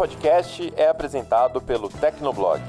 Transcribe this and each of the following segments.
podcast é apresentado pelo Tecnoblog.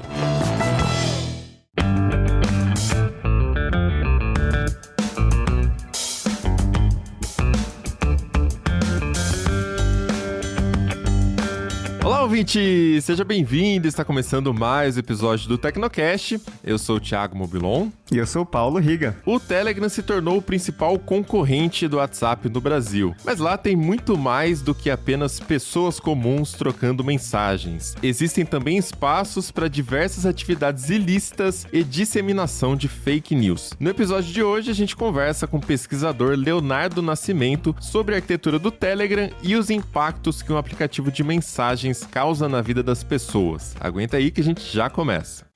Olá, ouvinte! Seja bem-vindo! Está começando mais um episódio do Tecnocast. Eu sou o Thiago Mobilon. E eu sou o Paulo Riga. O Telegram se tornou o principal concorrente do WhatsApp no Brasil. Mas lá tem muito mais do que apenas pessoas comuns trocando mensagens. Existem também espaços para diversas atividades ilícitas e disseminação de fake news. No episódio de hoje, a gente conversa com o pesquisador Leonardo Nascimento sobre a arquitetura do Telegram e os impactos que um aplicativo de mensagens causa na vida das pessoas. Aguenta aí que a gente já começa.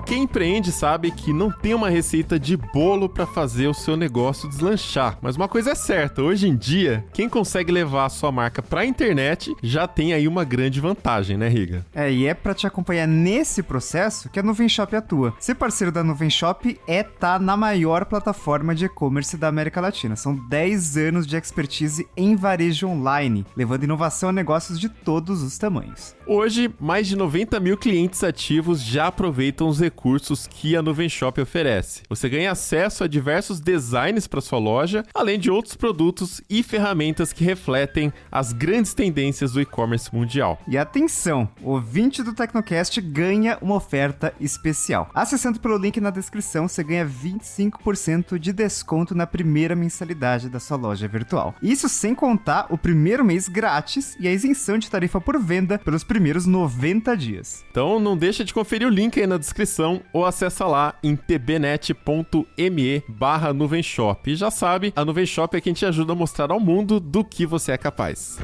Quem empreende sabe que não tem uma receita de bolo para fazer o seu negócio deslanchar. Mas uma coisa é certa, hoje em dia, quem consegue levar a sua marca para a internet já tem aí uma grande vantagem, né, Riga? E é para te acompanhar nesse processo que a Nuvem Shop atua. Ser parceiro da Nuvem Shop é estar na maior plataforma de e-commerce da América Latina. São 10 anos de expertise em varejo online, levando inovação a negócios de todos os tamanhos. Hoje, mais de 90 mil clientes ativos já aproveitam os recursos que a Nuvem Shop oferece. Você ganha acesso a diversos designs para sua loja, além de outros produtos e ferramentas que refletem as grandes tendências do e-commerce mundial. E atenção, o ouvinte do Tecnocast ganha uma oferta especial. Acessando pelo link na descrição, você ganha 25% de desconto na primeira mensalidade da sua loja virtual. Isso sem contar o primeiro mês grátis e a isenção de tarifa por venda pelos primeiros 90 dias. Então não deixa de conferir o link aí na descrição ou acessa lá em tbnet.me/nuvenshop. E já sabe, a Nuvem Shop é quem te ajuda a mostrar ao mundo do que você é capaz.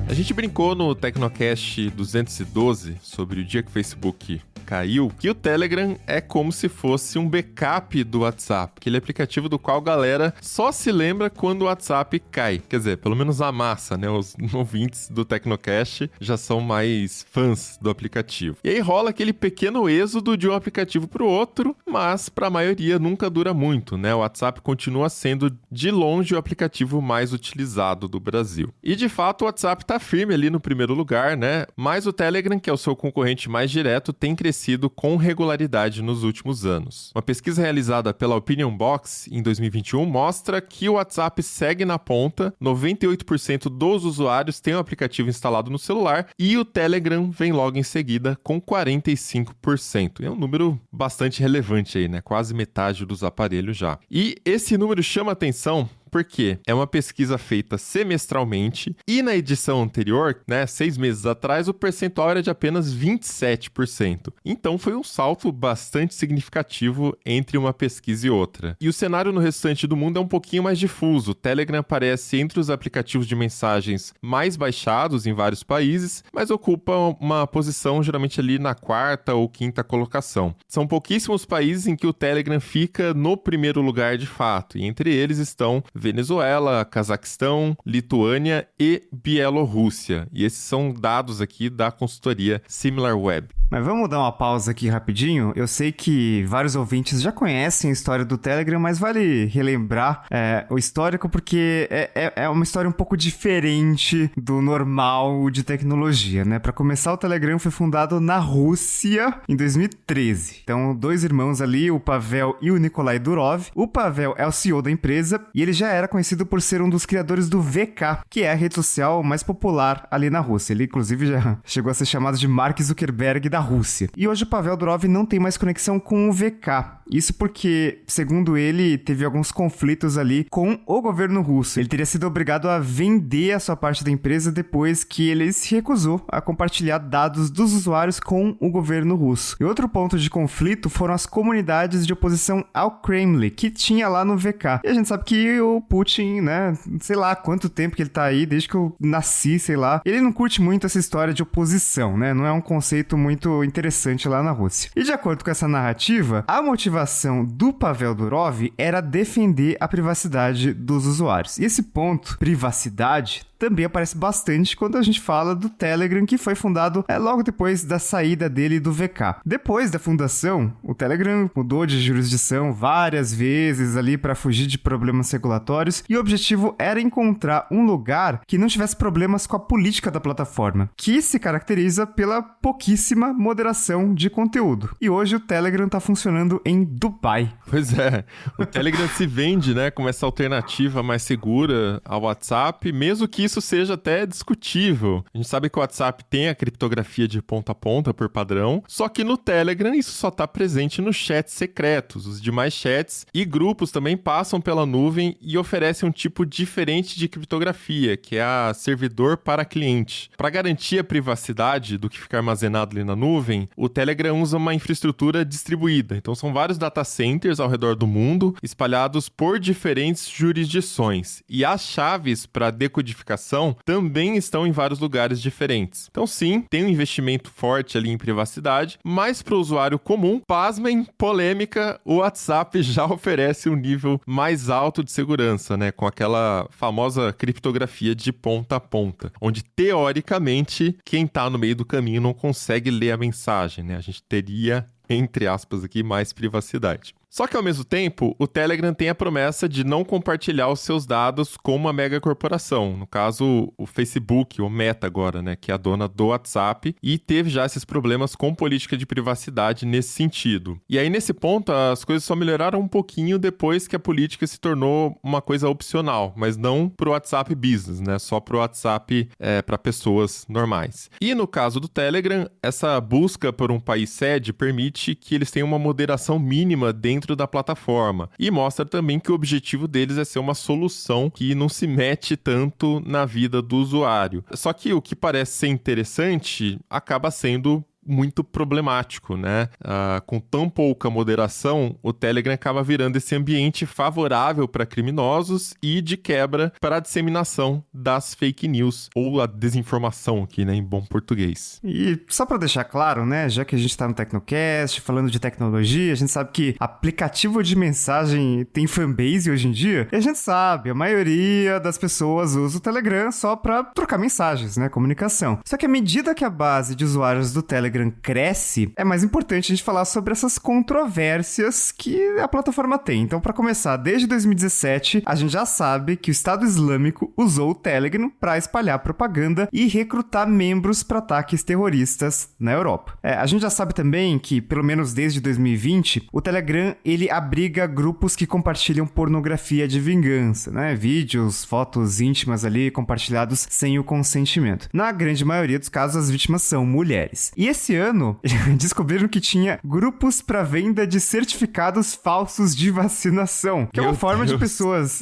A gente brincou no Tecnocast 212 sobre o dia que o Facebook caiu, que o Telegram é como se fosse um backup do WhatsApp, aquele aplicativo do qual a galera só se lembra quando o WhatsApp cai. Quer dizer, pelo menos a massa, né? Os ouvintes do Tecnocast já são mais fãs do aplicativo. E aí rola aquele pequeno êxodo de um aplicativo para o outro, mas para a maioria nunca dura muito, né? O WhatsApp continua sendo de longe o aplicativo mais utilizado do Brasil. E de fato o WhatsApp está firme ali no primeiro lugar, né? Mas o Telegram, que é o seu concorrente mais direto, tem crescido com regularidade nos últimos anos. Uma pesquisa realizada pela Opinion Box em 2021 mostra que o WhatsApp segue na ponta, 98% dos usuários têm o aplicativo instalado no celular e o Telegram vem logo em seguida com 45%. É um número bastante relevante aí, né? Quase metade dos aparelhos já. E esse número chama atenção porque é uma pesquisa feita semestralmente e na edição anterior, né, 6 meses atrás, o percentual era de apenas 27%. Então foi um salto bastante significativo entre uma pesquisa e outra. E o cenário no restante do mundo é um pouquinho mais difuso. O Telegram aparece entre os aplicativos de mensagens mais baixados em vários países, mas ocupa uma posição geralmente ali na 4ª ou 5ª colocação. São pouquíssimos países em que o Telegram fica no primeiro lugar de fato, e entre eles estão Venezuela, Cazaquistão, Lituânia e Bielorrússia. E esses são dados aqui da consultoria SimilarWeb. Mas vamos dar uma pausa aqui rapidinho. Eu sei que vários ouvintes já conhecem a história do Telegram, mas vale relembrar o histórico porque é uma história um pouco diferente do normal de tecnologia, né? Para começar, o Telegram foi fundado na Rússia em 2013. Então, 2 irmãos ali, o Pavel e o Nikolai Durov. O Pavel é o CEO da empresa e ele já era conhecido por ser um dos criadores do VK, que é a rede social mais popular ali na Rússia. Ele, inclusive, já chegou a ser chamado de Mark Zuckerberg da Rússia. E hoje o Pavel Durov não tem mais conexão com o VK. Isso porque, segundo ele, teve alguns conflitos ali com o governo russo. Ele teria sido obrigado a vender a sua parte da empresa depois que ele se recusou a compartilhar dados dos usuários com o governo russo. E outro ponto de conflito foram as comunidades de oposição ao Kremlin, que tinha lá no VK. E a gente sabe que o Putin, né, sei lá quanto tempo que ele tá aí, desde que eu nasci, sei lá, ele não curte muito essa história de oposição, né? Não é um conceito muito muito interessante lá na Rússia. E de acordo com essa narrativa, a motivação do Pavel Durov era defender a privacidade dos usuários. E esse ponto, privacidade, também aparece bastante quando a gente fala do Telegram, que foi fundado logo depois da saída dele do VK. Depois da fundação, o Telegram mudou de jurisdição várias vezes ali para fugir de problemas regulatórios, e o objetivo era encontrar um lugar que não tivesse problemas com a política da plataforma, que se caracteriza pela pouquíssima moderação de conteúdo. E hoje o Telegram está funcionando em Dubai. Pois é, o Telegram se vende, né, como essa alternativa mais segura ao WhatsApp, mesmo que isso seja até discutível. A gente sabe que o WhatsApp tem a criptografia de ponta a ponta por padrão, só que no Telegram isso só está presente nos chats secretos. Os demais chats e grupos também passam pela nuvem e oferecem um tipo diferente de criptografia, que é a servidor para cliente. Para garantir a privacidade do que fica armazenado ali na nuvem, o Telegram usa uma infraestrutura distribuída. Então são vários data centers ao redor do mundo, espalhados por diferentes jurisdições. E as chaves para decodificação também estão em vários lugares diferentes. Então sim, tem um investimento forte ali em privacidade, mas para o usuário comum, pasmem, polêmica, o WhatsApp já oferece um nível mais alto de segurança, né? Com aquela famosa criptografia de ponta a ponta, onde teoricamente quem está no meio do caminho não consegue ler a mensagem, né? A gente teria, entre aspas aqui, mais privacidade. Só que, ao mesmo tempo, o Telegram tem a promessa de não compartilhar os seus dados com uma mega corporação. No caso, o Facebook, o Meta agora, né? Que é a dona do WhatsApp e teve já esses problemas com política de privacidade nesse sentido. E aí, nesse ponto, as coisas só melhoraram um pouquinho depois que a política se tornou uma coisa opcional, mas não pro WhatsApp Business, né? Só pro WhatsApp para pessoas normais. E no caso do Telegram, essa busca por um país sede permite que eles tenham uma moderação mínima dentro da plataforma e mostra também que o objetivo deles é ser uma solução que não se mete tanto na vida do usuário. Só que o que parece ser interessante acaba sendo muito problemático, né? Com tão pouca moderação, o Telegram acaba virando esse ambiente favorável para criminosos e, de quebra, para a disseminação das fake news, ou a desinformação aqui, né, em bom português. E só para deixar claro, né, já que a gente está no Tecnocast, falando de tecnologia, a gente sabe que aplicativo de mensagem tem fanbase hoje em dia, e a gente sabe, a maioria das pessoas usa o Telegram só para trocar mensagens, né, comunicação. Só que à medida que a base de usuários do Telegram cresce, é mais importante a gente falar sobre essas controvérsias que a plataforma tem. Então, para começar, desde 2017, a gente já sabe que o Estado Islâmico usou o Telegram para espalhar propaganda e recrutar membros para ataques terroristas na Europa. A gente já sabe também que, pelo menos desde 2020, o Telegram ele abriga grupos que compartilham pornografia de vingança, né? Vídeos, fotos íntimas ali compartilhados sem o consentimento. Na grande maioria dos casos, as vítimas são mulheres. E esse ano, descobriram que tinha grupos para venda de certificados falsos de vacinação, que é uma forma de pessoas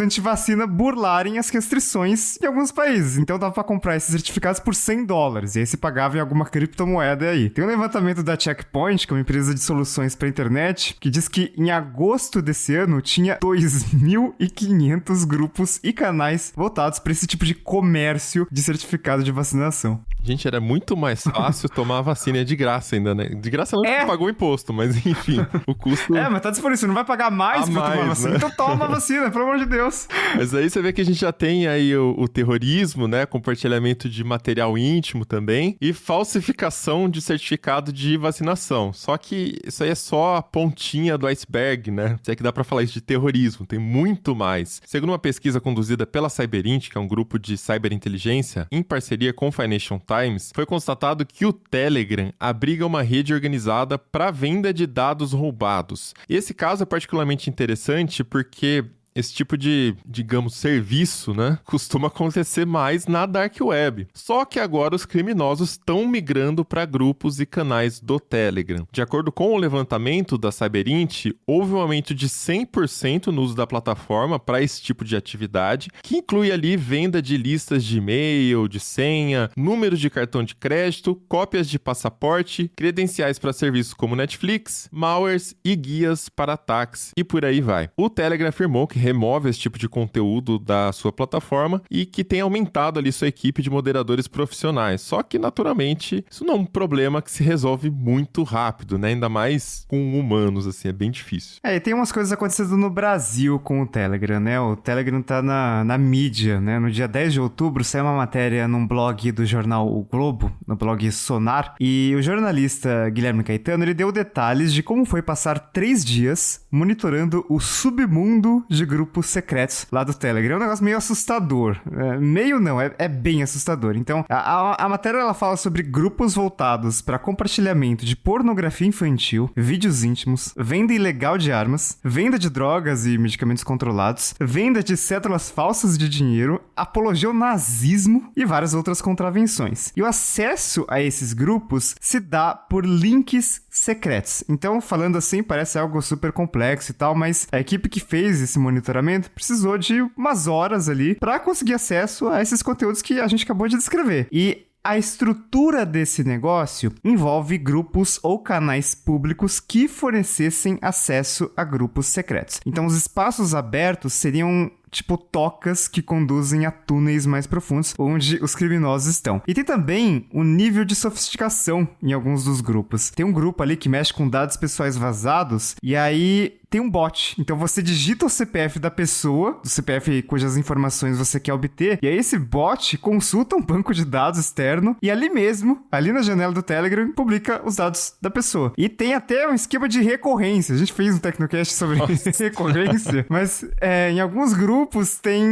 anti-vacina burlarem as restrições em alguns países. Então dava para comprar esses certificados por $100, e aí se pagava em alguma criptomoeda aí. Tem um levantamento da Checkpoint, que é uma empresa de soluções para internet, que diz que em agosto desse ano tinha 2.500 grupos e canais voltados para esse tipo de comércio de certificado de vacinação. Gente, era muito mais fácil tomar a vacina de graça ainda, né? De graça não, porque pagou imposto, mas enfim, o custo... mas tá disponível, você não vai pagar mais pra tomar vacina, né? Então toma a vacina, pelo amor de Deus. Mas aí você vê que a gente já tem aí o terrorismo, né? Compartilhamento de material íntimo também e falsificação de certificado de vacinação. Só que isso aí é só a pontinha do iceberg, né? Se é que dá pra falar isso de terrorismo, tem muito mais. Segundo uma pesquisa conduzida pela Cyberint, que é um grupo de cyberinteligência, em parceria com o Financial Times, foi constatado que o Telegram abriga uma rede organizada para venda de dados roubados. Esse caso é particularmente interessante porque esse tipo de, digamos, serviço, né, costuma acontecer mais na Dark Web. Só que agora os criminosos estão migrando para grupos e canais do Telegram. De acordo com o levantamento da Cyberint, houve um aumento de 100% no uso da plataforma para esse tipo de atividade, que inclui ali venda de listas de e-mail, de senha, números de cartão de crédito, cópias de passaporte, credenciais para serviços como Netflix, malwares e guias para ataques, e por aí vai. O Telegram afirmou que remove esse tipo de conteúdo da sua plataforma e que tem aumentado ali sua equipe de moderadores profissionais. Só que, naturalmente, isso não é um problema que se resolve muito rápido, né? Ainda mais com humanos, assim, é bem difícil. E tem umas coisas acontecendo no Brasil com o Telegram, né? O Telegram tá na mídia, né? No dia 10 de outubro saiu uma matéria num blog do jornal O Globo, no blog Sonar, e o jornalista Guilherme Caetano, ele deu detalhes de como foi passar 3 dias monitorando o submundo de grupos secretos lá do Telegram. É um negócio meio assustador. Meio não, é bem assustador. Então, a matéria ela fala sobre grupos voltados para compartilhamento de pornografia infantil, vídeos íntimos, venda ilegal de armas, venda de drogas e medicamentos controlados, venda de cédulas falsas de dinheiro, apologia ao nazismo e várias outras contravenções. E o acesso a esses grupos se dá por links secretos. Então, falando assim, parece algo super complexo e tal, mas a equipe que fez esse monitoramento precisou de umas horas ali para conseguir acesso a esses conteúdos que a gente acabou de descrever. E a estrutura desse negócio envolve grupos ou canais públicos que fornecessem acesso a grupos secretos. Então, os espaços abertos seriam tipo tocas que conduzem a túneis mais profundos, onde os criminosos estão. E tem também um nível de sofisticação em alguns dos grupos. Tem um grupo ali que mexe com dados pessoais vazados, e aí tem um bot. Então você digita o CPF da pessoa, do CPF cujas informações você quer obter, e aí esse bot consulta um banco de dados externo, e ali mesmo, ali na janela do Telegram, publica os dados da pessoa. E tem até um esquema de recorrência. A gente fez um Tecnocast sobre recorrência, mas em alguns grupos tem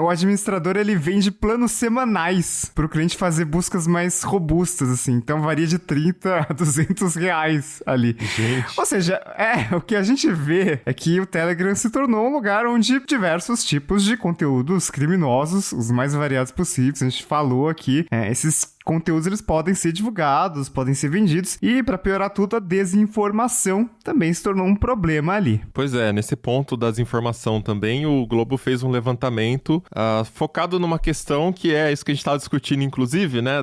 o administrador, ele vende planos semanais para o cliente fazer buscas mais robustas, assim. Então varia de 30 a 200 reais ali. Gente. Ou seja, o que a gente vê é que o Telegram se tornou um lugar onde diversos tipos de conteúdos criminosos, os mais variados possíveis, a gente falou aqui, esses conteúdos eles podem ser divulgados, podem ser vendidos, e para piorar tudo, a desinformação também se tornou um problema ali. Pois é, nesse ponto da desinformação também, o Globo fez um levantamento focado numa questão que é isso que a gente estava discutindo, inclusive, né,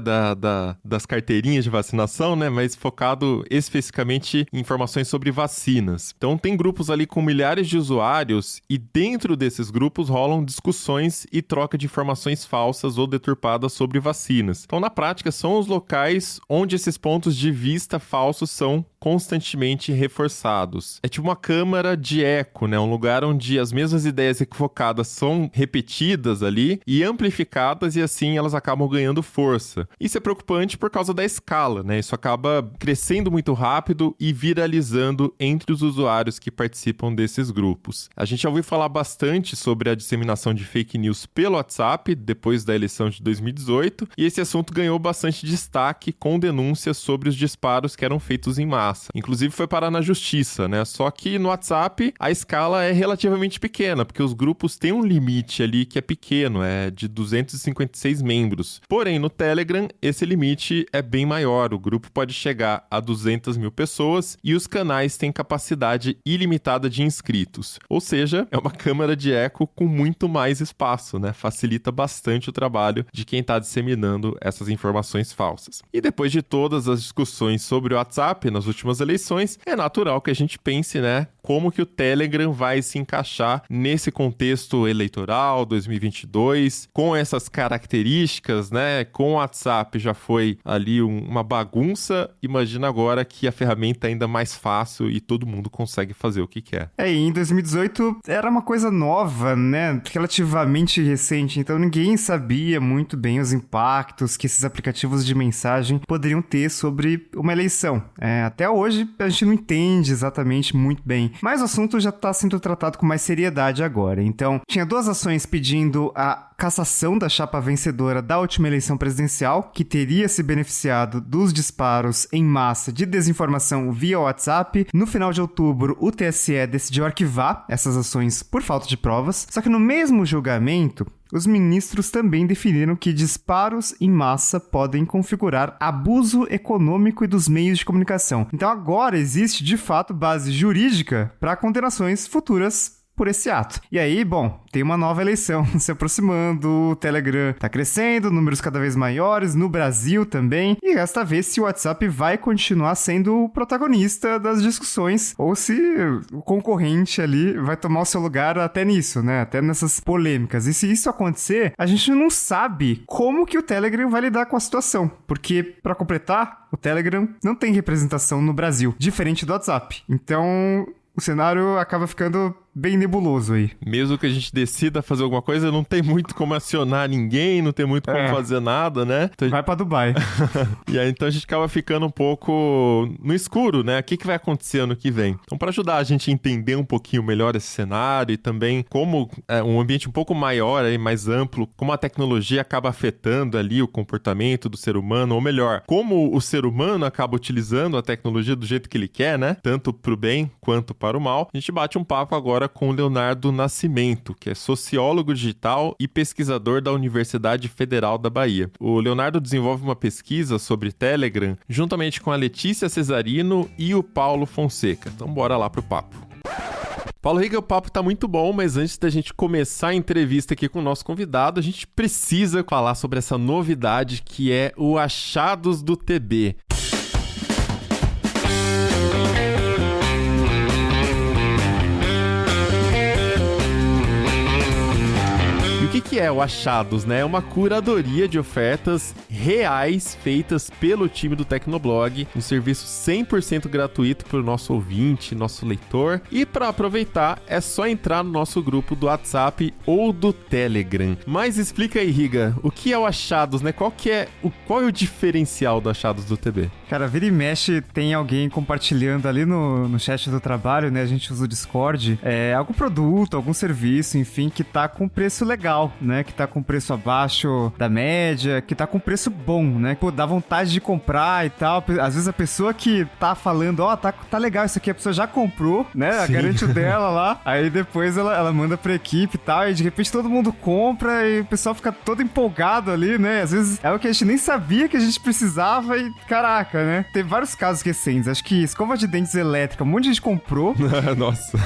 das carteirinhas de vacinação, né, mas focado especificamente em informações sobre vacinas. Então tem grupos ali com milhares de usuários e dentro desses grupos rolam discussões e troca de informações falsas ou deturpadas sobre vacinas. Então, na prática, são os locais onde esses pontos de vista falsos são constantemente reforçados. É tipo uma câmara de eco, né? Um lugar onde as mesmas ideias equivocadas são repetidas ali e amplificadas e assim elas acabam ganhando força. Isso é preocupante por causa da escala, né? Isso acaba crescendo muito rápido e viralizando entre os usuários que participam desses grupos. A gente já ouviu falar bastante sobre a disseminação de fake news pelo WhatsApp depois da eleição de 2018 e esse assunto ganhou bastante destaque com denúncias sobre os disparos que eram feitos em massa. Inclusive foi parar na justiça, né? Só que no WhatsApp a escala é relativamente pequena, porque os grupos têm um limite ali que é pequeno, é de 256 membros. Porém, no Telegram, esse limite é bem maior. O grupo pode chegar a 200 mil pessoas e os canais têm capacidade ilimitada de inscritos. Ou seja, é uma câmara de eco com muito mais espaço, né? Facilita bastante o trabalho de quem está disseminando essas informações falsas. E depois de todas as discussões sobre o WhatsApp nas últimas eleições, é natural que a gente pense, né, como que o Telegram vai se encaixar nesse contexto eleitoral 2022, com essas características, né, com o WhatsApp já foi ali uma bagunça, imagina agora que a ferramenta é ainda mais fácil e todo mundo consegue fazer o que quer. E em 2018 era uma coisa nova, né, relativamente recente, então ninguém sabia muito bem os impactos que esses aplicativos de mensagem poderiam ter sobre uma eleição. Até hoje a gente não entende exatamente muito bem, mas o assunto já está sendo tratado com mais seriedade agora. Então, tinha 2 ações pedindo a cassação da chapa vencedora da última eleição presidencial, que teria se beneficiado dos disparos em massa de desinformação via WhatsApp. No final de outubro, o TSE decidiu arquivar essas ações por falta de provas, só que no mesmo julgamento, os ministros também definiram que disparos em massa podem configurar abuso econômico e dos meios de comunicação. Então agora existe, de fato, base jurídica para condenações futuras por esse ato. E aí, bom, tem uma nova eleição se aproximando, o Telegram tá crescendo, números cada vez maiores, no Brasil também, e resta ver se o WhatsApp vai continuar sendo o protagonista das discussões, ou se o concorrente ali vai tomar o seu lugar até nisso, né? Até nessas polêmicas. E se isso acontecer, a gente não sabe como que o Telegram vai lidar com a situação, porque, para completar, o Telegram não tem representação no Brasil, diferente do WhatsApp. Então, o cenário acaba ficando bem nebuloso aí. Mesmo que a gente decida fazer alguma coisa, não tem muito como acionar ninguém, não tem muito como fazer nada, né? Então, vai pra Dubai. E aí, então, a gente acaba ficando um pouco no escuro, né? O que vai acontecer ano que vem? Então, para ajudar a gente a entender um pouquinho melhor esse cenário e também como um ambiente um pouco maior, aí, mais amplo, como a tecnologia acaba afetando ali o comportamento do ser humano, ou melhor, como o ser humano acaba utilizando a tecnologia do jeito que ele quer, né? Tanto pro bem quanto para o mal. A gente bate um papo agora com o Leonardo Nascimento, que é sociólogo digital e pesquisador da Universidade Federal da Bahia. O Leonardo desenvolve uma pesquisa sobre Telegram juntamente com a Letícia Cesarino e o Paulo Fonseca. Então bora lá pro papo. Paulo Riga, o papo tá muito bom, mas antes da gente começar a entrevista aqui com o nosso convidado, a gente precisa falar sobre essa novidade que é o Achados do TB. O que é o Achados, né? É uma curadoria de ofertas reais feitas pelo time do Tecnoblog, um serviço 100% gratuito para o nosso ouvinte, nosso leitor. E para aproveitar, é só entrar no nosso grupo do WhatsApp ou do Telegram. Mas explica aí, Riga, o que é o Achados, né? Qual é o diferencial do Achados do TB? Cara, vira e mexe, tem alguém compartilhando ali no chat do trabalho, né? A gente usa o Discord, algum produto, algum serviço, enfim, que tá com preço legal, né? Que tá com preço abaixo da média, que tá com preço bom, né? Pô, dá vontade de comprar e tal. Às vezes a pessoa que tá falando, tá legal isso aqui, a pessoa já comprou, né? Garante o dela lá. Aí depois ela manda pra equipe e tal, e de repente todo mundo compra e o pessoal fica todo empolgado ali, né? Às vezes é o que a gente nem sabia que a gente precisava e caraca, né? Tem vários casos recentes. Acho que escova de dentes elétrica, um monte de gente comprou. Nossa.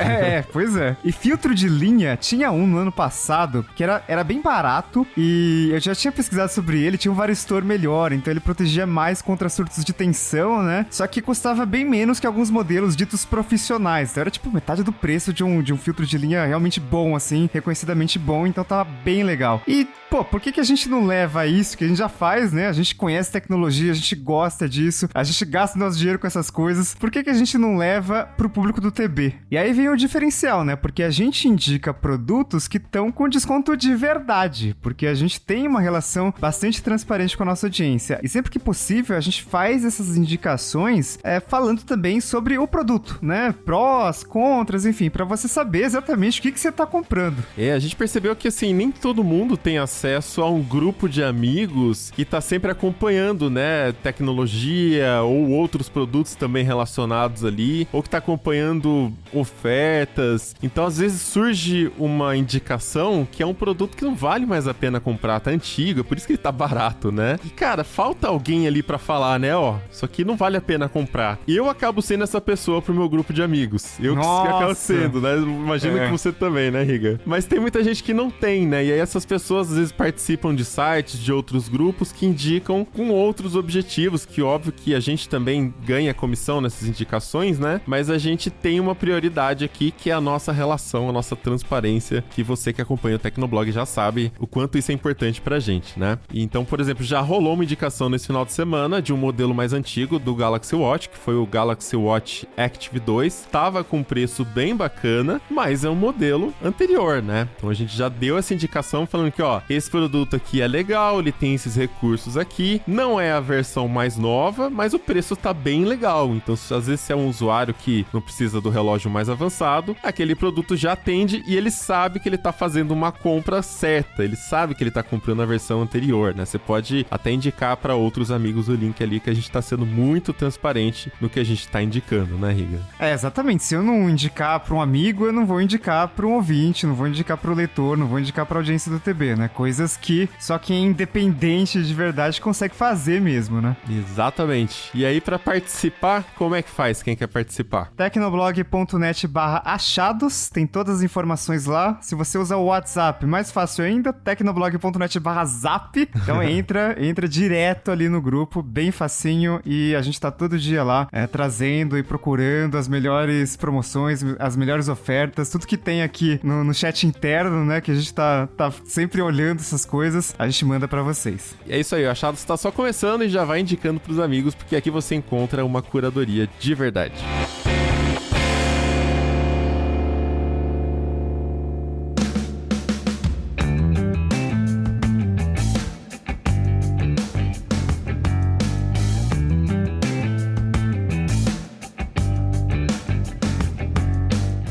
Pois é. E filtro de linha, tinha um no ano passado que era bem barato e eu já tinha pesquisado sobre ele, tinha um varistor melhor, então ele protegia mais contra surtos de tensão, né? Só que custava bem menos que alguns modelos ditos profissionais. Então era tipo metade do preço de um filtro de linha realmente bom, assim, reconhecidamente bom, então tava bem legal. E, pô, por que a gente não leva isso que a gente já faz, né? A gente conhece tecnologia, a gente gosta disso, a gente gasta nosso dinheiro com essas coisas. Por que a gente não leva pro público do TB? E aí vem o diferencial, né? Porque a gente indica produtos que estão com desconto de verdade, porque a gente tem uma relação bastante transparente com a nossa audiência. E sempre que possível, a gente faz essas indicações falando também sobre o produto, né? Prós, contras, enfim, pra você saber exatamente o que você tá comprando. A gente percebeu que, assim, nem todo mundo tem acesso a um grupo de amigos que tá sempre acompanhando, né? Tecnologia ou outros produtos também relacionados ali, ou que tá acompanhando ofertas. Então, às vezes, surge uma indicação que é um produto que não vale mais a pena comprar, tá antigo, é por isso que ele tá barato, né? E, cara, falta alguém ali pra falar, né? Ó, isso aqui não vale a pena comprar. E eu acabo sendo essa pessoa pro meu grupo de amigos. Eu que acabo sendo, né? Imagino que você também, né, Riga? Mas tem muita gente que não tem, né? E aí essas pessoas, às vezes, participam de sites, de outros grupos que indicam com outros objetivos, que óbvio que a gente também ganha comissão nessas indicações, né? Mas a gente tem uma prioridade aqui, que é a nossa relação, a nossa transparência, que você que acompanha o Tecnoblog já sabe o quanto isso é importante pra gente, né? Então, por exemplo, já rolou uma indicação nesse final de semana de um modelo mais antigo do Galaxy Watch, que foi o Galaxy Watch Active 2. Tava com um preço bem bacana, mas é um modelo anterior, né? Então a gente já deu essa indicação falando que, ó, esse produto aqui é legal, ele tem esses recursos aqui, não é a versão mais nova, mas o preço tá bem legal. Então, às vezes, se é um usuário que não precisa do relógio mais avançado, aquele produto já atende e ele sabe que ele tá fazendo uma compra certa, ele sabe que ele tá comprando a versão anterior, né? Você pode pode até indicar para outros amigos o link ali, que a gente tá sendo muito transparente no que a gente tá indicando, né, Riga? Exatamente. Se eu não indicar para um amigo, eu não vou indicar para um ouvinte, não vou indicar para o leitor, não vou indicar para a audiência do TB, né? Coisas que só quem é independente de verdade consegue fazer mesmo, né? Exatamente. E aí, para participar, como é que faz? Quem quer participar? Tecnoblog.net/achados, tem todas as informações lá. Se você usar o WhatsApp, mais fácil ainda, tecnoblog.net/zap. Então entra direto ali no grupo, bem facinho, e a gente tá todo dia lá trazendo e procurando as melhores promoções, as melhores ofertas, tudo que tem aqui no chat interno, né, que a gente tá sempre olhando essas coisas, a gente manda pra vocês. E é isso aí, o Achados tá só começando e já vai indicando pros amigos, porque aqui você encontra uma curadoria de verdade.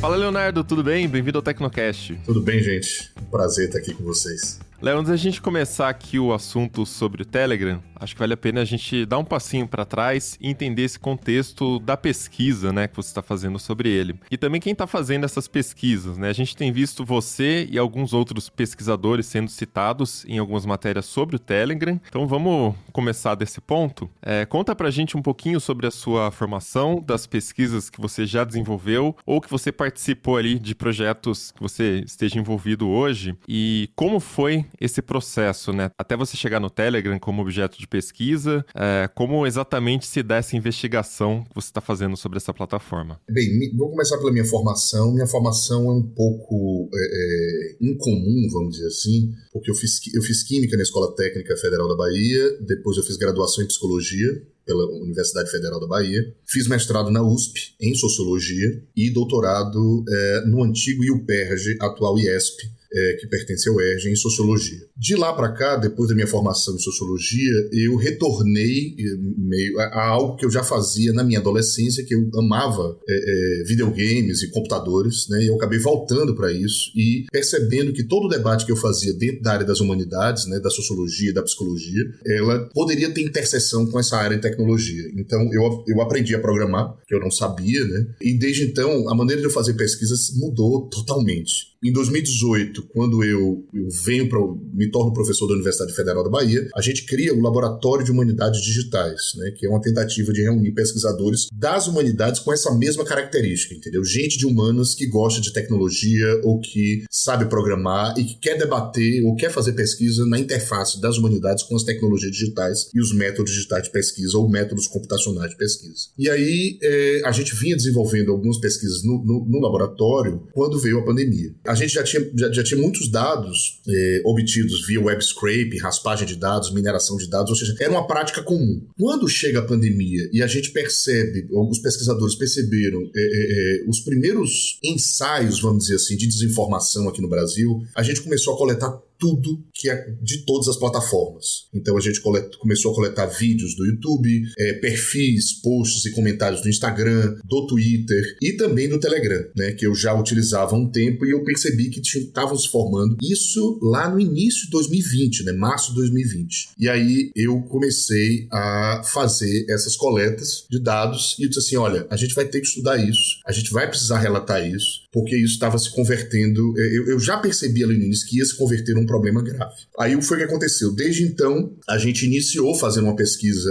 Fala, Leonardo, tudo bem? Bem-vindo ao Tecnocast. Tudo bem, gente? Um prazer estar aqui com vocês. Léo, antes da gente começar aqui o assunto sobre o Telegram, acho que vale a pena a gente dar um passinho para trás e entender esse contexto da pesquisa, né, que você está fazendo sobre ele. E também quem está fazendo essas pesquisas, né? A gente tem visto você e alguns outros pesquisadores sendo citados em algumas matérias sobre o Telegram. Então vamos começar desse ponto. Conta pra gente um pouquinho sobre a sua formação, das pesquisas que você já desenvolveu ou que você participou ali de projetos que você esteja envolvido hoje e como foi esse processo, né? Até você chegar no Telegram como objeto de pesquisa, como exatamente se dá essa investigação que você está fazendo sobre essa plataforma? Bem, vou começar pela minha formação. Minha formação é um pouco incomum, vamos dizer assim, porque eu fiz Química na Escola Técnica Federal da Bahia, depois eu fiz graduação em Psicologia pela Universidade Federal da Bahia, fiz mestrado na USP em Sociologia e doutorado no antigo IUPERJ, atual IESP, que pertence ao UERJ, em Sociologia. De lá para cá, depois da minha formação em Sociologia, eu retornei meio a algo que eu já fazia na minha adolescência, que eu amava videogames e computadores, né? E eu acabei voltando para isso e percebendo que todo o debate que eu fazia dentro da área das humanidades, né, da Sociologia e da Psicologia, ela poderia ter interseção com essa área de tecnologia. Então, eu aprendi a programar, que eu não sabia, né? E desde então, a maneira de eu fazer pesquisas mudou totalmente. Em 2018, quando eu me torno professor da Universidade Federal da Bahia, a gente cria o Laboratório de Humanidades Digitais, né, que é uma tentativa de reunir pesquisadores das humanidades com essa mesma característica, entendeu? Gente de humanas que gosta de tecnologia ou que sabe programar e que quer debater ou quer fazer pesquisa na interface das humanidades com as tecnologias digitais e os métodos digitais de pesquisa ou métodos computacionais de pesquisa. E aí a gente vinha desenvolvendo algumas pesquisas no laboratório quando veio a pandemia. A gente já tinha muitos dados obtidos via web scrape, raspagem de dados, mineração de dados, ou seja, era uma prática comum. Quando chega a pandemia e a gente percebe, os pesquisadores perceberam os primeiros ensaios, vamos dizer assim, de desinformação aqui no Brasil, a gente começou a coletar tudo que é de todas as plataformas. Então a gente começou a coletar vídeos do YouTube, perfis, posts e comentários do Instagram, do Twitter e também do Telegram, né, que eu já utilizava há um tempo e eu percebi que estavam se formando isso lá no início de 2020, né, março de 2020. E aí eu comecei a fazer essas coletas de dados e eu disse assim, olha, a gente vai ter que estudar isso, a gente vai precisar relatar isso, porque isso estava se convertendo, eu já percebi ali no início que ia se converter num problema grave. Aí foi o que aconteceu. Desde então, a gente iniciou fazendo uma pesquisa,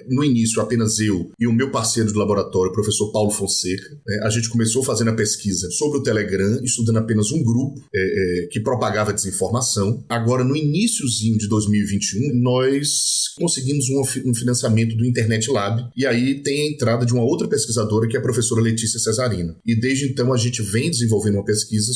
no início apenas eu e o meu parceiro do laboratório, o professor Paulo Fonseca, né? A gente começou fazendo a pesquisa sobre o Telegram, estudando apenas um grupo que propagava desinformação. Agora, no iniciozinho de 2021, nós conseguimos um financiamento do Internet Lab, e aí tem a entrada de uma outra pesquisadora, que é a professora Letícia Cesarino. E desde então a gente vem desenvolvendo uma pesquisa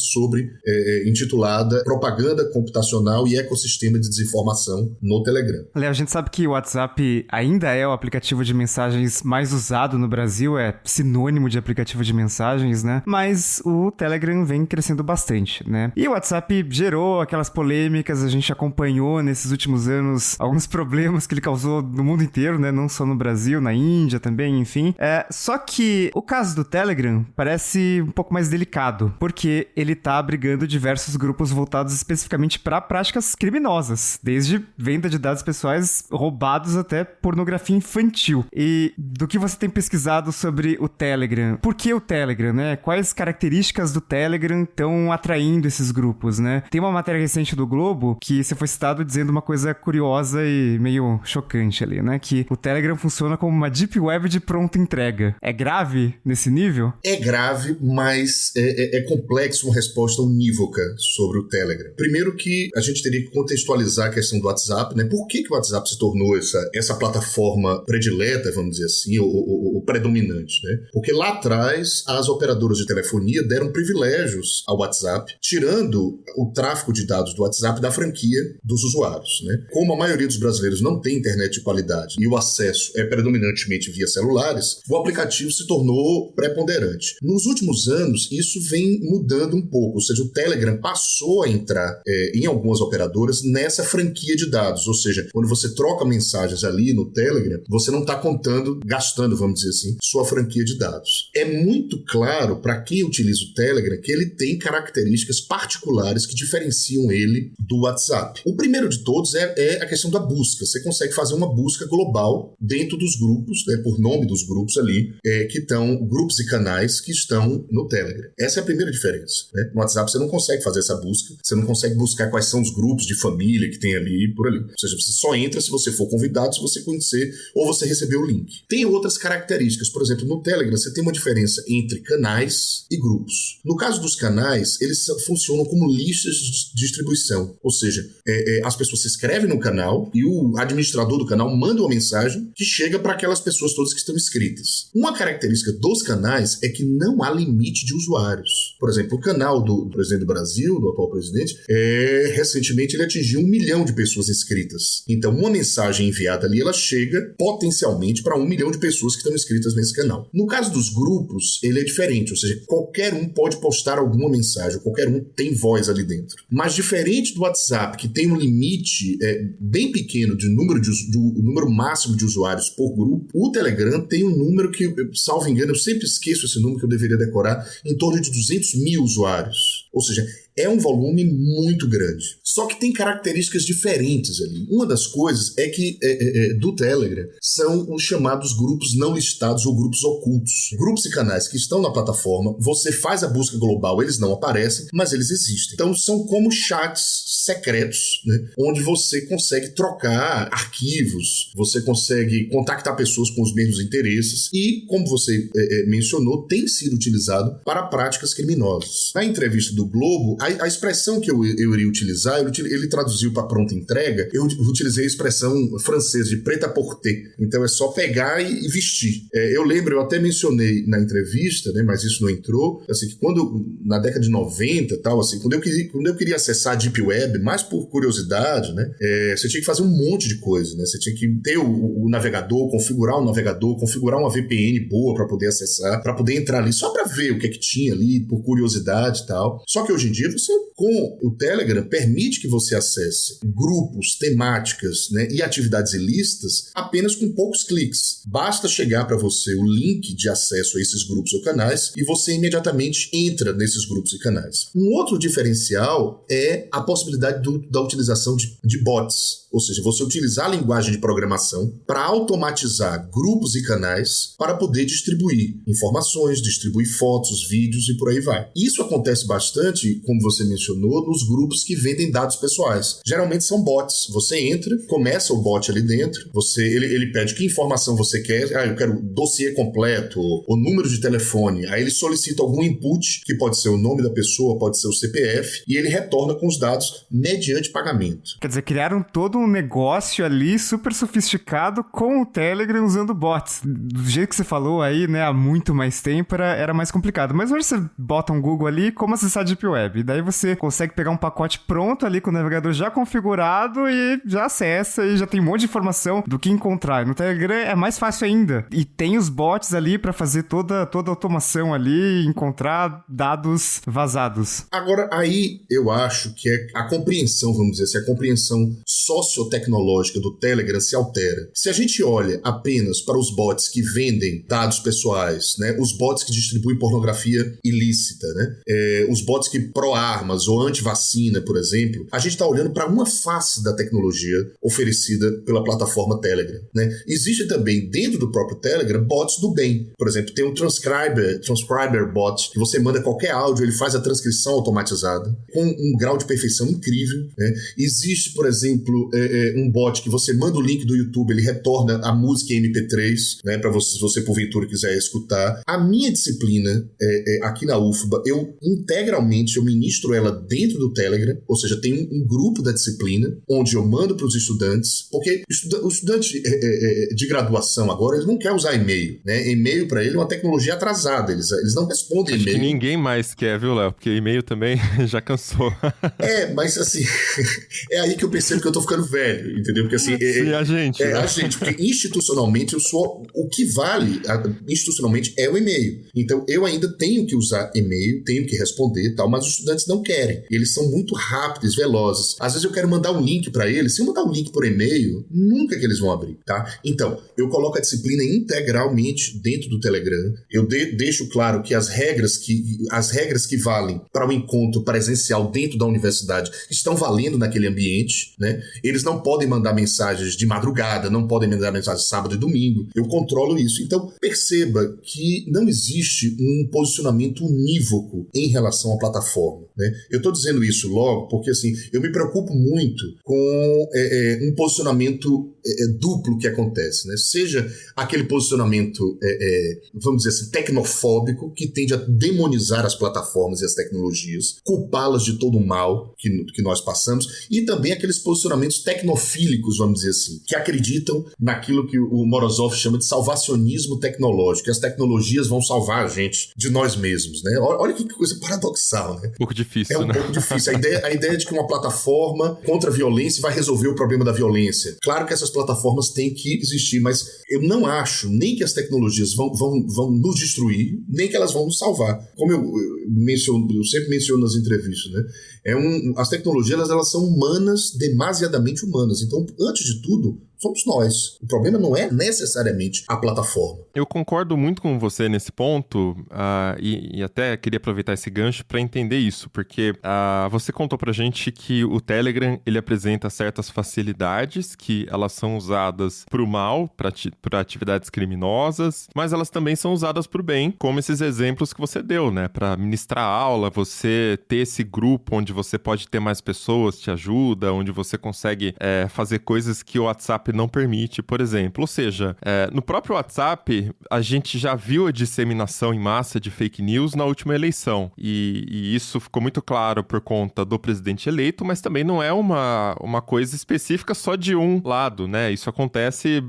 intitulada Propaganda Computacional e Ecossistema de Desinformação no Telegram. Léo, a gente sabe que o WhatsApp ainda é o aplicativo de mensagens mais usado no Brasil, é sinônimo de aplicativo de mensagens, né? Mas o Telegram vem crescendo bastante, né? E o WhatsApp gerou aquelas polêmicas, a gente acompanhou nesses últimos anos alguns problemas que ele causou no mundo inteiro, né? Não só no Brasil, na Índia também, enfim. Só que o caso do Telegram parece um pouco mais delicado, porque ele tá abrigando diversos grupos voltados especificamente justamente para práticas criminosas, desde venda de dados pessoais roubados até pornografia infantil. E do que você tem pesquisado sobre o Telegram? Por que o Telegram, né? Quais características do Telegram estão atraindo esses grupos, né? Tem uma matéria recente do Globo que você foi citado dizendo uma coisa curiosa e meio chocante ali, né? Que o Telegram funciona como uma deep web de pronta entrega. É grave nesse nível? É grave, mas é complexo uma resposta unívoca sobre o Telegram. Primeiro que a gente teria que contextualizar a questão do WhatsApp, né? Por que o WhatsApp se tornou essa plataforma predileta, vamos dizer assim, ou predominante, né? Porque lá atrás as operadoras de telefonia deram privilégios ao WhatsApp, tirando o tráfego de dados do WhatsApp da franquia dos usuários, né? Como a maioria dos brasileiros não tem internet de qualidade e o acesso é predominantemente via celulares, o aplicativo se tornou preponderante. Nos últimos anos, isso vem mudando um pouco, ou seja, o Telegram passou a entrar em algumas operadoras nessa franquia de dados, ou seja, quando você troca mensagens ali no Telegram, você não está gastando, vamos dizer assim, sua franquia de dados. É muito claro para quem utiliza o Telegram que ele tem características particulares que diferenciam ele do WhatsApp. O primeiro de todos é a questão da busca. Você consegue fazer uma busca global dentro dos grupos, né, por nome dos grupos ali, que estão grupos e canais que estão no Telegram. Essa é a primeira diferença, né? No WhatsApp você não consegue fazer essa busca, você não consegue buscar quais são os grupos de família que tem ali e por ali. Ou seja, você só entra se você for convidado, se você conhecer ou você receber o link. Tem outras características, por exemplo, no Telegram você tem uma diferença entre canais e grupos. No caso dos canais, eles funcionam como listas de distribuição, ou seja, as pessoas se inscrevem no canal e o administrador do canal manda uma mensagem que chega para aquelas pessoas todas que estão inscritas. Uma característica dos canais é que não há limite de usuários. Por exemplo, o canal do presidente do Brasil, do atual presidente, recentemente ele atingiu 1 milhão de pessoas inscritas. Então, uma mensagem enviada ali, ela chega potencialmente para 1 milhão de pessoas que estão inscritas nesse canal. No caso dos grupos, ele é diferente, ou seja, qualquer um pode postar alguma mensagem, qualquer um tem voz ali dentro. Mas diferente do WhatsApp, que tem um limite bem pequeno de número máximo de usuários por grupo, o Telegram tem um número que, salvo engano, eu sempre esqueço esse número que eu deveria decorar, em torno de 200 mil usuários. Ou seja, é um volume muito grande. Só que tem características diferentes ali. Uma das coisas é que do Telegram são os chamados grupos não listados ou grupos ocultos. Grupos e canais que estão na plataforma, você faz a busca global, eles não aparecem, mas eles existem. Então são como chats secretos, né, onde você consegue trocar arquivos, você consegue contactar pessoas com os mesmos interesses e, como você mencionou, tem sido utilizado para práticas criminosas. Na entrevista do Globo, a expressão que eu iria utilizar, ele traduziu para pronta entrega, eu utilizei a expressão francesa de prêt-à-porter. Então é só pegar e vestir. Eu lembro, eu até mencionei na entrevista, né, mas isso não entrou, assim, que na década de 90, tal, assim, quando eu queria acessar a Deep Web, mais por curiosidade, né, você tinha que fazer um monte de coisa, né? Você tinha que ter o navegador, configurar uma VPN boa para poder acessar, para poder entrar ali, só para ver o que é que tinha ali, por curiosidade e tal. Só que hoje em dia, você, com o Telegram, permite que você acesse grupos, temáticas, né, e atividades ilícitas apenas com poucos cliques. Basta chegar para você o link de acesso a esses grupos ou canais e você imediatamente entra nesses grupos e canais. Um outro diferencial é a possibilidade da utilização de bots, ou seja, você utilizar a linguagem de programação para automatizar grupos e canais para poder distribuir informações, distribuir fotos, vídeos e por aí vai. Isso acontece bastante, como você mencionou, nos grupos que vendem dados pessoais. Geralmente são bots. Você entra, começa o bot ali dentro, ele pede que informação você quer, eu quero dossiê completo, o número de telefone, aí ele solicita algum input, que pode ser o nome da pessoa, pode ser o CPF, e ele retorna com os dados mediante pagamento. Quer dizer, criaram todo um negócio ali super sofisticado com o Telegram usando bots. Do jeito que você falou aí, né, há muito mais tempo era mais complicado. Mas hoje você bota um Google ali, como acessar a Deep Web. E daí você consegue pegar um pacote pronto ali com o navegador já configurado e já acessa e já tem um monte de informação do que encontrar. No Telegram é mais fácil ainda. E tem os bots ali para fazer toda a automação ali e encontrar dados vazados. Agora, aí eu acho que a compreensão, vamos dizer assim, a compreensão sociotecnológica do Telegram se altera. Se a gente olha apenas para os bots que vendem dados pessoais, né, os bots que distribuem pornografia ilícita, né, os bots que pró-armas, armas ou anti-vacina, por exemplo, a gente está olhando para uma face da tecnologia oferecida pela plataforma Telegram, né? Existe também, dentro do próprio Telegram, bots do bem. Por exemplo, tem um transcriber bot, que você manda qualquer áudio, ele faz a transcrição automatizada, com um grau de perfeição incrível, né? Existe, por exemplo, um bot que você manda o link do YouTube, ele retorna a música em MP3, né? Para você, se você porventura quiser escutar. A minha disciplina aqui na UFBA, eu ministro ela dentro do Telegram, ou seja, tem um grupo da disciplina, onde eu mando para os estudantes, porque o estudante de graduação agora, ele não quer usar e-mail, né? E-mail para ele é uma tecnologia atrasada, eles não respondem Acho e-mail. que ninguém mais quer, viu, Léo? Porque e-mail também já cansou. Mas assim, é aí que eu percebo que eu tô ficando velho, entendeu? Porque assim... Sim, a gente. A gente, porque institucionalmente o que vale institucionalmente é o e-mail. Então eu ainda tenho que usar e-mail, tenho que responder e tal, mas os estudantes não querem. Eles são muito rápidos, velozes. Às vezes eu quero mandar um link para eles. Se eu mandar um link por e-mail, nunca que eles vão abrir, tá? Então, eu coloco a disciplina integralmente dentro do Telegram. Eu deixo claro que as regras que valem para o encontro presencial dentro da universidade estão valendo naquele ambiente, né? Eles não podem mandar mensagens de madrugada, não podem mandar mensagens sábado e domingo. Eu controlo isso. Então, perceba que não existe um posicionamento unívoco em relação à plataforma, né? Eu estou dizendo isso logo porque assim, eu me preocupo muito com um posicionamento duplo que acontece, né? Seja aquele posicionamento, vamos dizer assim, tecnofóbico, que tende a demonizar as plataformas e as tecnologias, culpá-las de todo o mal que nós passamos, e também aqueles posicionamentos tecnofílicos, vamos dizer assim, que acreditam naquilo que o Morozov chama de salvacionismo tecnológico, que as tecnologias vão salvar a gente de nós mesmos, né? Olha que coisa paradoxal, né? Um pouco difícil, né? Pouco difícil. A ideia de que uma plataforma contra a violência vai resolver o problema da violência. Claro que essas plataformas têm que existir, mas eu não acho nem que as tecnologias vão nos destruir, nem que elas vão nos salvar. Como eu sempre menciono nas entrevistas, né? As tecnologias elas são humanas, demasiadamente humanas. Então, antes de tudo, somos nós. O problema não é necessariamente a plataforma. Eu concordo muito com você nesse ponto, e até queria aproveitar esse gancho para entender isso, porque você contou pra gente que o Telegram ele apresenta certas facilidades que elas são usadas pro mal, para atividades criminosas, mas elas também são usadas pro bem, como esses exemplos que você deu, né? Para ministrar aula, você ter esse grupo onde você pode ter mais pessoas, te ajuda, onde você consegue fazer coisas que o WhatsApp não permite, por exemplo. Ou seja, no próprio WhatsApp, a gente já viu a disseminação em massa de fake news na última eleição. E isso ficou muito claro por conta do presidente eleito, mas também não é uma coisa específica só de um lado, né? Isso acontece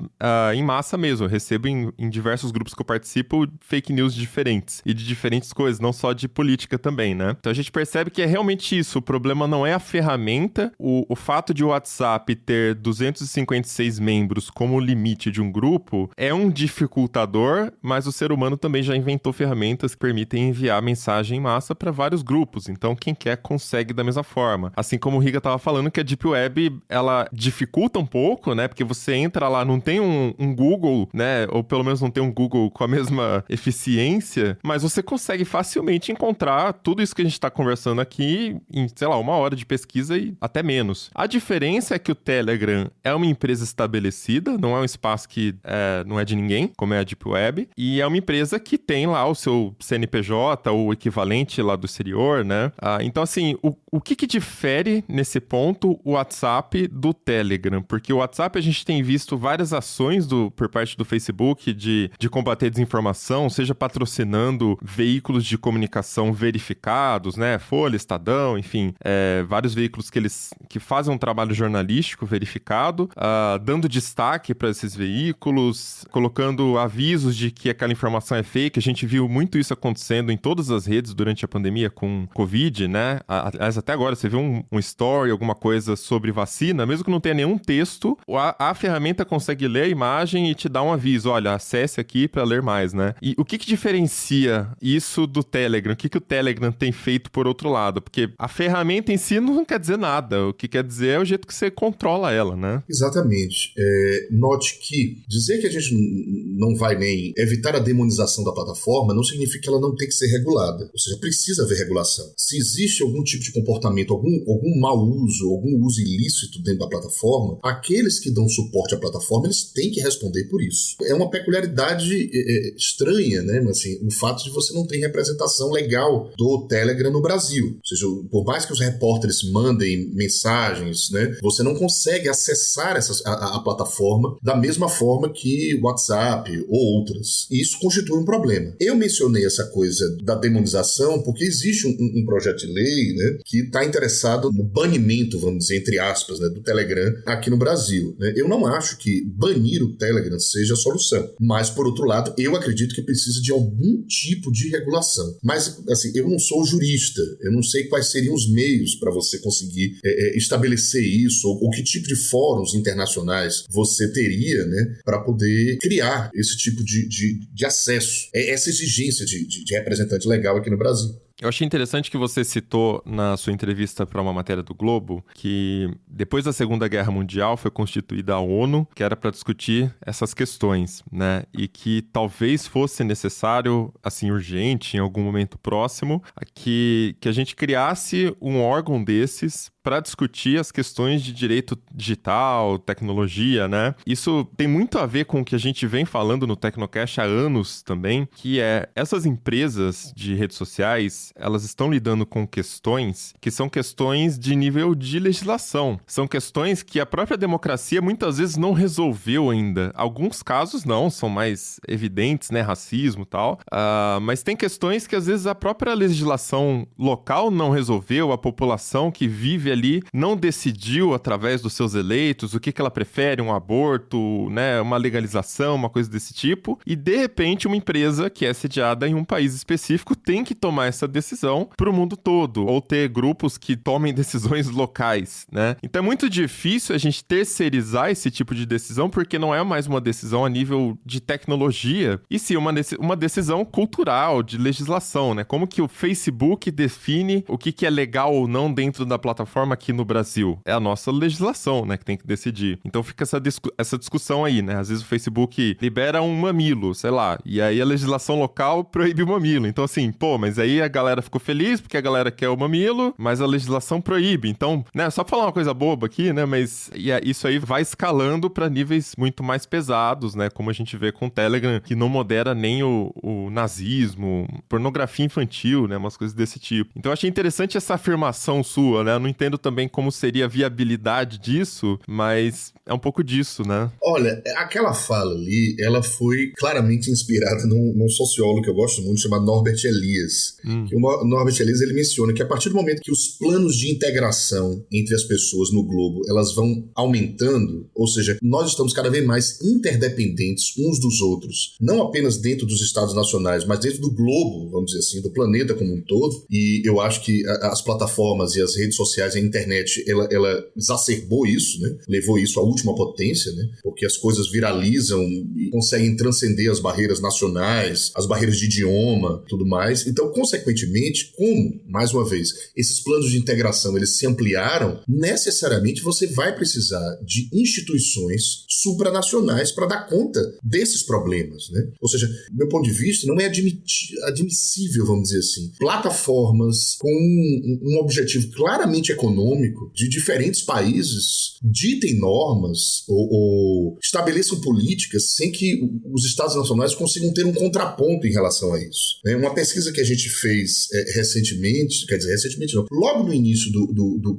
em massa mesmo. Eu recebo em diversos grupos que eu participo fake news diferentes e de diferentes coisas, não só de política também, né? Então a gente percebe que é realmente isso. O problema não é a ferramenta. O fato de o WhatsApp ter 256 membros como limite de um grupo é um dificultador, mas o ser humano também já inventou ferramentas que permitem enviar mensagem em massa para vários grupos, então quem quer consegue da mesma forma. Assim como o Riga estava falando que a Deep Web, ela dificulta um pouco, né, porque você entra lá, não tem um Google, né, ou pelo menos não tem um Google com a mesma eficiência, mas você consegue facilmente encontrar tudo isso que a gente está conversando aqui em, sei lá, 1 hora de pesquisa e até menos. A diferença é que o Telegram é uma empresa estabelecida, não é um espaço que não é de ninguém, como é a Deep Web, e é uma empresa que tem lá o seu CNPJ, ou o equivalente lá do exterior, né? Então, assim, o que difere nesse ponto o WhatsApp do Telegram? Porque o WhatsApp a gente tem visto várias ações por parte do Facebook de combater desinformação, seja patrocinando veículos de comunicação verificados, né? Folha, Estadão, enfim, vários veículos que fazem um trabalho jornalístico verificado, dando destaque para esses veículos, colocando avisos de que aquela informação é fake. A gente viu muito isso acontecendo em todas as redes durante a pandemia com Covid, né? Aliás, até agora, você vê um story, alguma coisa sobre vacina, mesmo que não tenha nenhum texto, a ferramenta consegue ler a imagem e te dar um aviso, olha, acesse aqui para ler mais, né? E o que diferencia isso do Telegram? O que o Telegram tem feito por outro lado? Porque a ferramenta em si não quer dizer nada, o que quer dizer é o jeito que você controla ela, né? Exatamente. seguinte, note que dizer que a gente não vai nem evitar a demonização da plataforma não significa que ela não tem que ser regulada, ou seja, precisa haver regulação. Se existe algum tipo de comportamento, algum mau uso, algum uso ilícito dentro da plataforma, aqueles que dão suporte à plataforma, eles têm que responder por isso. É uma peculiaridade estranha, né? Mas, assim, o fato de você não ter representação legal do Telegram no Brasil. Ou seja, por mais que os repórteres mandem mensagens, né, você não consegue acessar a plataforma da mesma forma que o WhatsApp ou outras. E isso constitui um problema. Eu mencionei essa coisa da demonização porque existe um projeto de lei, né, que está interessado no banimento, vamos dizer, entre aspas, né, do Telegram aqui no Brasil. Né? Eu não acho que banir o Telegram seja a solução. Mas, por outro lado, eu acredito que precisa de algum tipo de regulação. Mas, assim, eu não sou jurista. Eu não sei quais seriam os meios para você conseguir estabelecer isso, ou que tipo de fóruns internacionais você teria, né, para poder criar esse tipo de acesso, essa exigência de representante legal aqui no Brasil. Eu achei interessante que você citou na sua entrevista para uma matéria do Globo que depois da Segunda Guerra Mundial foi constituída a ONU, que era para discutir essas questões, né? E que talvez fosse necessário, assim, urgente, em algum momento próximo, que a gente criasse um órgão desses para discutir as questões de direito digital, tecnologia, né? Isso tem muito a ver com o que a gente vem falando no Tecnocast há anos também, que é essas empresas de redes sociais, elas estão lidando com questões que são questões de nível de legislação. São questões que a própria democracia muitas vezes não resolveu ainda. Alguns casos não, são mais evidentes, né? Racismo e tal. Mas tem questões que às vezes a própria legislação local não resolveu, a população que vive ali não decidiu através dos seus eleitos o que ela prefere, um aborto, né, uma legalização, uma coisa desse tipo, e de repente uma empresa que é sediada em um país específico tem que tomar essa decisão para o mundo todo, ou ter grupos que tomem decisões locais, né? Então é muito difícil a gente terceirizar esse tipo de decisão, porque não é mais uma decisão a nível de tecnologia, e sim uma decisão cultural, de legislação, né? Como que o Facebook define o que é legal ou não dentro da plataforma aqui no Brasil? É a nossa legislação, né, que tem que decidir. Então fica essa discussão aí, né? Às vezes o Facebook libera um mamilo, sei lá, e aí a legislação local proíbe o mamilo. Então assim, mas aí a galera ficou feliz porque a galera quer o mamilo, mas a legislação proíbe. Então, né, só falar uma coisa boba aqui, né, mas isso aí vai escalando para níveis muito mais pesados, né, como a gente vê com o Telegram, que não modera nem o nazismo, pornografia infantil, né, umas coisas desse tipo. Então eu achei interessante essa afirmação sua, né? Eu não entendo também como seria a viabilidade disso, mas é um pouco disso, né? Olha, aquela fala ali, ela foi claramente inspirada num sociólogo que eu gosto muito, chamado Norbert Elias. Que o Norbert Elias, ele menciona que a partir do momento que os planos de integração entre as pessoas no globo, elas vão aumentando, ou seja, nós estamos cada vez mais interdependentes uns dos outros, não apenas dentro dos estados nacionais, mas dentro do globo, vamos dizer assim, do planeta como um todo, e eu acho que as plataformas e as redes sociais, a internet, ela exacerbou isso, né? Levou isso à última potência, né? Porque as coisas viralizam e conseguem transcender as barreiras nacionais, as barreiras de idioma, tudo mais. Então, consequentemente, como, mais uma vez, esses planos de integração, eles se ampliaram, necessariamente você vai precisar de instituições supranacionais para dar conta desses problemas, né? Ou seja, do meu ponto de vista, não é admissível, vamos dizer assim, plataformas com um objetivo claramente econômico de diferentes países ditem normas ou estabeleçam políticas sem que os estados nacionais consigam ter um contraponto em relação a isso. Uma pesquisa que a gente fez recentemente, quer dizer, recentemente não, logo no início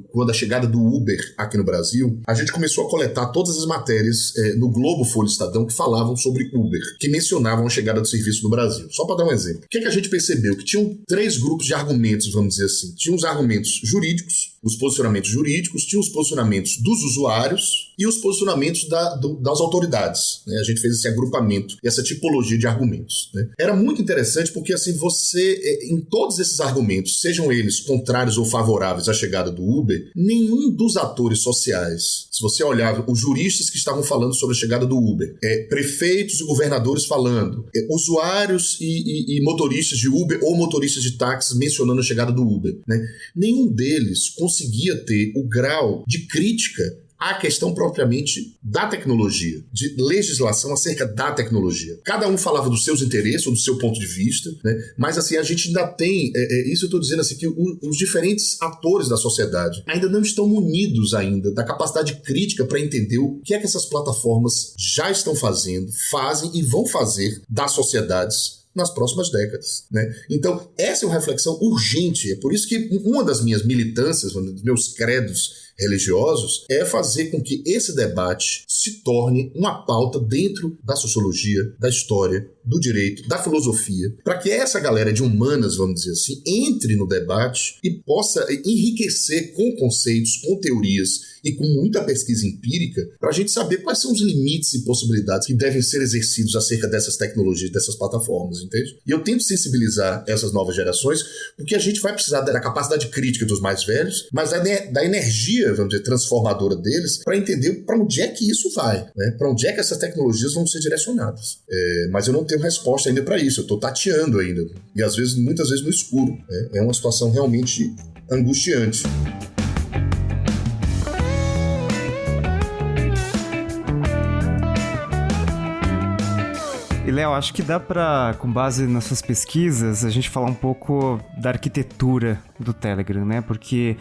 quando a chegada do Uber aqui no Brasil, a gente começou a coletar todas as matérias no Globo, Folha e Estadão que falavam sobre Uber, que mencionavam a chegada do serviço no Brasil. Só para dar um exemplo. O que a gente percebeu? Que tinham 3 grupos de argumentos, vamos dizer assim. Tinha os argumentos jurídicos, os posicionamentos jurídicos, tinha os posicionamentos dos usuários e os posicionamentos das autoridades, né? A gente fez esse agrupamento e essa tipologia de argumentos, né? Era muito interessante porque assim, você, em todos esses argumentos, sejam eles contrários ou favoráveis à chegada do Uber, nenhum dos atores sociais, se você olhar os juristas que estavam falando sobre a chegada do Uber, prefeitos e governadores falando, usuários e motoristas de Uber ou motoristas de táxi mencionando a chegada do Uber, né? Nenhum deles conseguia ter o grau de crítica Há a questão propriamente da tecnologia, de legislação acerca da tecnologia. Cada um falava dos seus interesses ou do seu ponto de vista, né? Mas assim, a gente ainda tem, isso eu estou dizendo assim, que os diferentes atores da sociedade ainda não estão munidos ainda da capacidade crítica para entender o que é que essas plataformas já estão fazendo, fazem e vão fazer das sociedades nas próximas décadas, né? Então, essa é uma reflexão urgente. É por isso que uma das minhas militâncias, um dos meus credos religiosos, é fazer com que esse debate se torne uma pauta dentro da sociologia, da história, do direito, da filosofia, para que essa galera de humanas, vamos dizer assim, entre no debate e possa enriquecer com conceitos, com teorias e com muita pesquisa empírica, para a gente saber quais são os limites e possibilidades que devem ser exercidos acerca dessas tecnologias, dessas plataformas, entende? E eu tento sensibilizar essas novas gerações, porque a gente vai precisar da capacidade crítica dos mais velhos, mas da energia, vamos dizer, transformadora deles, para entender para onde é que isso vai, né? Para onde é que essas tecnologias vão ser direcionadas. Mas eu não tenho resposta ainda para isso, eu estou tateando ainda, e às vezes, muitas vezes no escuro. É uma situação realmente angustiante. E, Léo, acho que dá pra, com base nas suas pesquisas, a gente falar um pouco da arquitetura do Telegram, né? Porque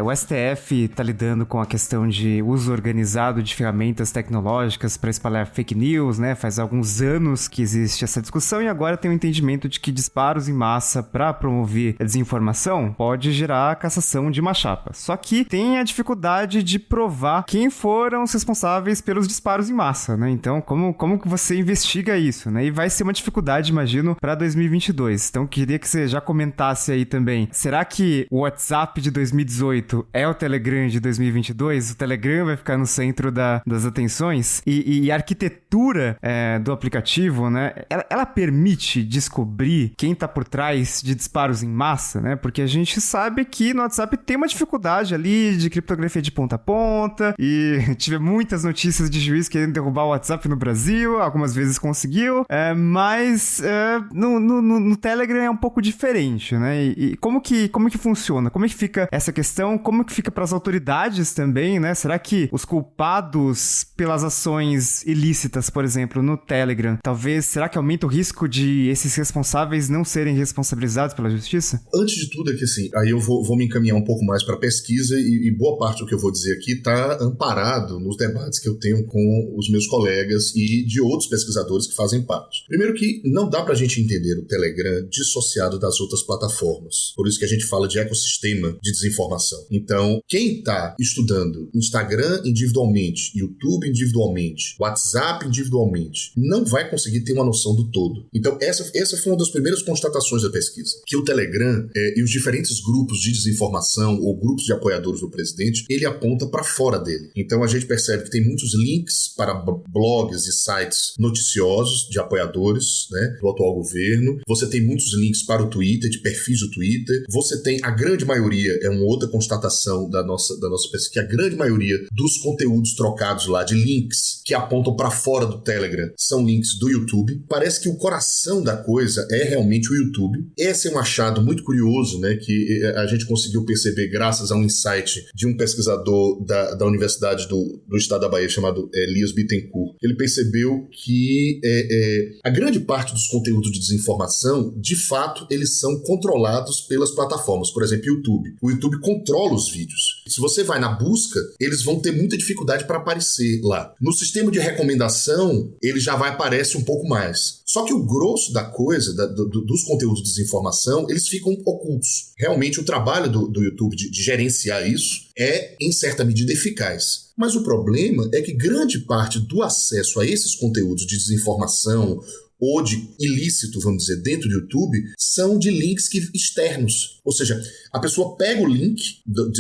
o STF tá lidando com a questão de uso organizado de ferramentas tecnológicas para espalhar fake news, né? Faz alguns anos que existe essa discussão e agora tem o entendimento de que disparos em massa para promover a desinformação pode gerar a cassação de uma chapa. Só que tem a dificuldade de provar quem foram os responsáveis pelos disparos em massa, né? Então, como que você investiga isso? Né? E vai ser uma dificuldade, imagino, para 2022. Então, queria que você já comentasse aí também. Será que o WhatsApp de 2018 é o Telegram de 2022? O Telegram vai ficar no centro das atenções? E a arquitetura do aplicativo, né? Ela permite descobrir quem está por trás de disparos em massa, né? Porque a gente sabe que no WhatsApp tem uma dificuldade ali de criptografia de ponta a ponta e tive muitas notícias de juiz querendo derrubar o WhatsApp no Brasil, algumas vezes conseguiu, mas no Telegram é um pouco diferente, né? E como que funciona? Como é que fica essa questão? Como que fica para as autoridades também, né? Será que os culpados pelas ações ilícitas, por exemplo, no Telegram, será que aumenta o risco de esses responsáveis não serem responsabilizados pela justiça? Antes de tudo, é que assim, aí eu vou me encaminhar um pouco mais para a pesquisa e boa parte do que eu vou dizer aqui está amparado nos debates que eu tenho com os meus colegas e de outros pesquisadores que fazem parte. Primeiro que não dá pra gente entender o Telegram dissociado das outras plataformas. Por isso que a gente fala de ecossistema de desinformação. Então, quem tá estudando Instagram individualmente, YouTube individualmente, WhatsApp individualmente, não vai conseguir ter uma noção do todo. Então, essa foi uma das primeiras constatações da pesquisa. Que o Telegram e os diferentes grupos de desinformação ou grupos de apoiadores do presidente, ele aponta para fora dele. Então, a gente percebe que tem muitos links para blogs e sites noticiosos de apoiadores, né, do atual governo. Você tem muitos links para o Twitter, de perfis do Twitter. Você tem a grande maioria, é uma outra constatação da nossa pesquisa, que a grande maioria dos conteúdos trocados lá, de links que apontam para fora do Telegram, são links do YouTube. Parece que o coração da coisa é realmente o YouTube. Esse é um achado muito curioso, né, que a gente conseguiu perceber graças a um insight de um pesquisador da Universidade do Estado da Bahia, chamado Elias Bittencourt. Ele percebeu que a grande parte dos conteúdos de desinformação, de fato, eles são controlados pelas plataformas. Por exemplo, YouTube. O YouTube controla os vídeos. Se você vai na busca, eles vão ter muita dificuldade para aparecer lá. No sistema de recomendação, ele já aparece um pouco mais. Só que o grosso da coisa, dos conteúdos de desinformação, eles ficam ocultos. Realmente, o trabalho do YouTube de gerenciar isso é, em certa medida, eficaz. Mas o problema é que grande parte do acesso a esses conteúdos de desinformação ou de ilícito, vamos dizer, dentro do YouTube, são de links externos. Ou seja, a pessoa pega o link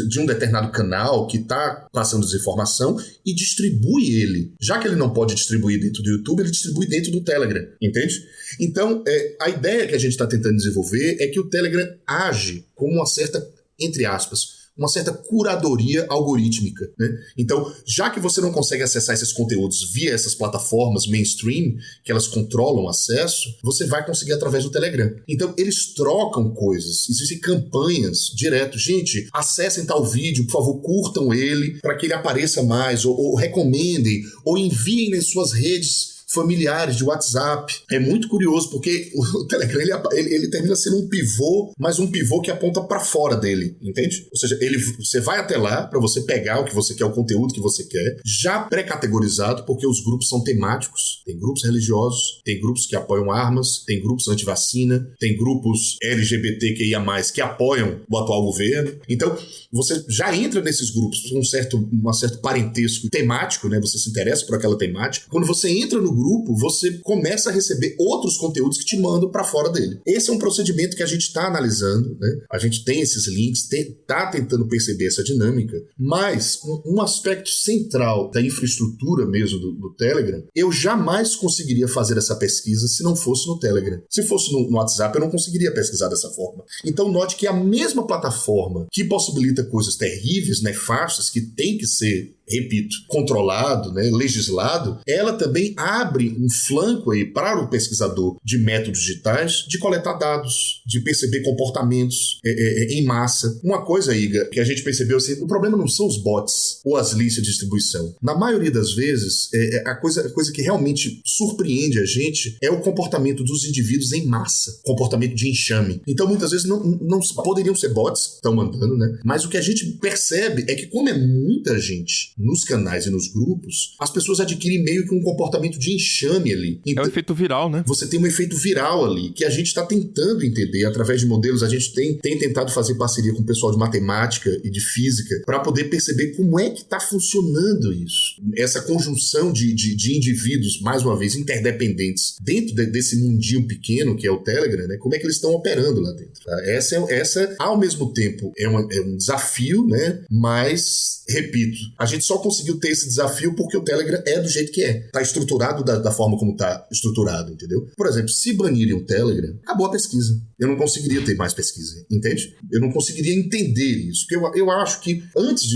de um determinado canal que está passando desinformação e distribui ele. Já que ele não pode distribuir dentro do YouTube, ele distribui dentro do Telegram, entende? Então, a ideia que a gente está tentando desenvolver é que o Telegram age como uma certa, entre aspas, uma certa curadoria algorítmica, né? Então, já que você não consegue acessar esses conteúdos via essas plataformas mainstream, que elas controlam o acesso, você vai conseguir através do Telegram. Então, eles trocam coisas, existem campanhas direto. Gente, acessem tal vídeo, por favor, curtam ele para que ele apareça mais, ou recomendem, ou enviem nas suas redes familiares de WhatsApp. É muito curioso, porque o Telegram ele termina sendo um pivô, mas um pivô que aponta para fora dele, entende? Ou seja, você vai até lá para você pegar o que você quer, o conteúdo que você quer, já pré-categorizado, porque os grupos são temáticos. Tem grupos religiosos, tem grupos que apoiam armas, tem grupos anti-vacina, tem grupos LGBTQIA+, que apoiam o atual governo. Então, você já entra nesses grupos com um certo parentesco temático, né? Você se interessa por aquela temática. Quando você entra no grupo, você começa a receber outros conteúdos que te mandam para fora dele. Esse é um procedimento que a gente está analisando, né? A gente tem esses links, está tentando perceber essa dinâmica, mas um aspecto central da infraestrutura mesmo do Telegram, eu jamais conseguiria fazer essa pesquisa se não fosse no Telegram. Se fosse no WhatsApp, eu não conseguiria pesquisar dessa forma. Então, note que a mesma plataforma que possibilita coisas terríveis, nefastas, que tem que ser, repito, controlado, né, legislado, ela também abre um flanco aí para o pesquisador de métodos digitais de coletar dados, de perceber comportamentos em massa. Uma coisa, Iga, que a gente percebeu assim, o problema não são os bots ou as listas de distribuição. Na maioria das vezes, a coisa que realmente surpreende a gente é o comportamento dos indivíduos em massa, comportamento de enxame. Então, muitas vezes, não poderiam ser bots que estão mandando, né? Mas o que a gente percebe é que, como é muita gente nos canais e nos grupos, as pessoas adquirem meio que um comportamento de enxame ali. Então, é o efeito viral, né? Você tem um efeito viral ali, que a gente está tentando entender através de modelos. A gente tem tentado fazer parceria com o pessoal de matemática e de física para poder perceber como é que está funcionando isso. Essa conjunção de indivíduos, mais uma vez, interdependentes, dentro desse mundinho pequeno que é o Telegram, né? Como é que eles estão operando lá dentro. Tá? Essa, ao mesmo tempo, é um desafio, né? Mas, repito, a gente só conseguiu ter esse desafio porque o Telegram é do jeito que é. Tá estruturado da forma como tá estruturado, entendeu? Por exemplo, se banirem o Telegram, acabou a pesquisa. Eu não conseguiria ter mais pesquisa, entende? Eu não conseguiria entender isso. Porque eu acho que antes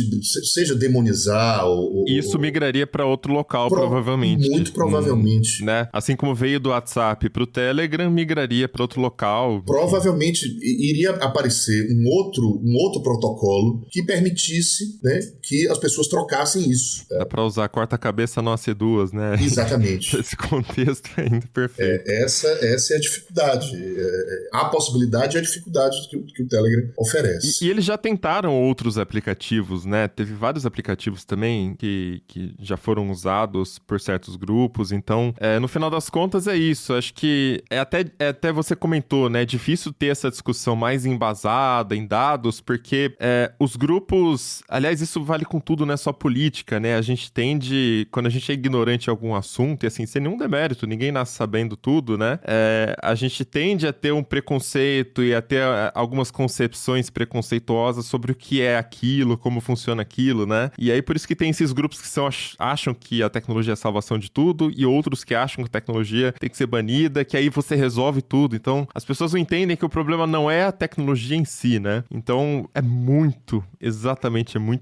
seja demonizar ou... Isso migraria para outro local, provavelmente. Muito provavelmente. Né? Assim como veio do WhatsApp pro Telegram, migraria para outro local. Provavelmente iria aparecer um outro protocolo que permitisse, né, que as pessoas trocassem isso. Dá pra usar corta-cabeça não ser duas, né? Exatamente. Esse contexto é ainda perfeito. Essa é a dificuldade. A possibilidade e a dificuldade que o Telegram oferece. E eles já tentaram outros aplicativos, né? Teve vários aplicativos também que já foram usados por certos grupos. Então, no final das contas, é isso. Acho que até você comentou, né? É difícil ter essa discussão mais embasada em dados, porque os grupos... Aliás, isso vale com tudo, não é só política, né? A gente tende, quando a gente é ignorante em algum assunto, e assim, sem nenhum demérito, ninguém nasce sabendo tudo, né? A gente tende a ter um preconceito e a ter algumas concepções preconceituosas sobre o que é aquilo, como funciona aquilo, né? E aí, por isso que tem esses grupos que acham que a tecnologia é a salvação de tudo, e outros que acham que a tecnologia tem que ser banida, que aí você resolve tudo. Então, as pessoas não entendem que o problema não é a tecnologia em si, né? Então, é muito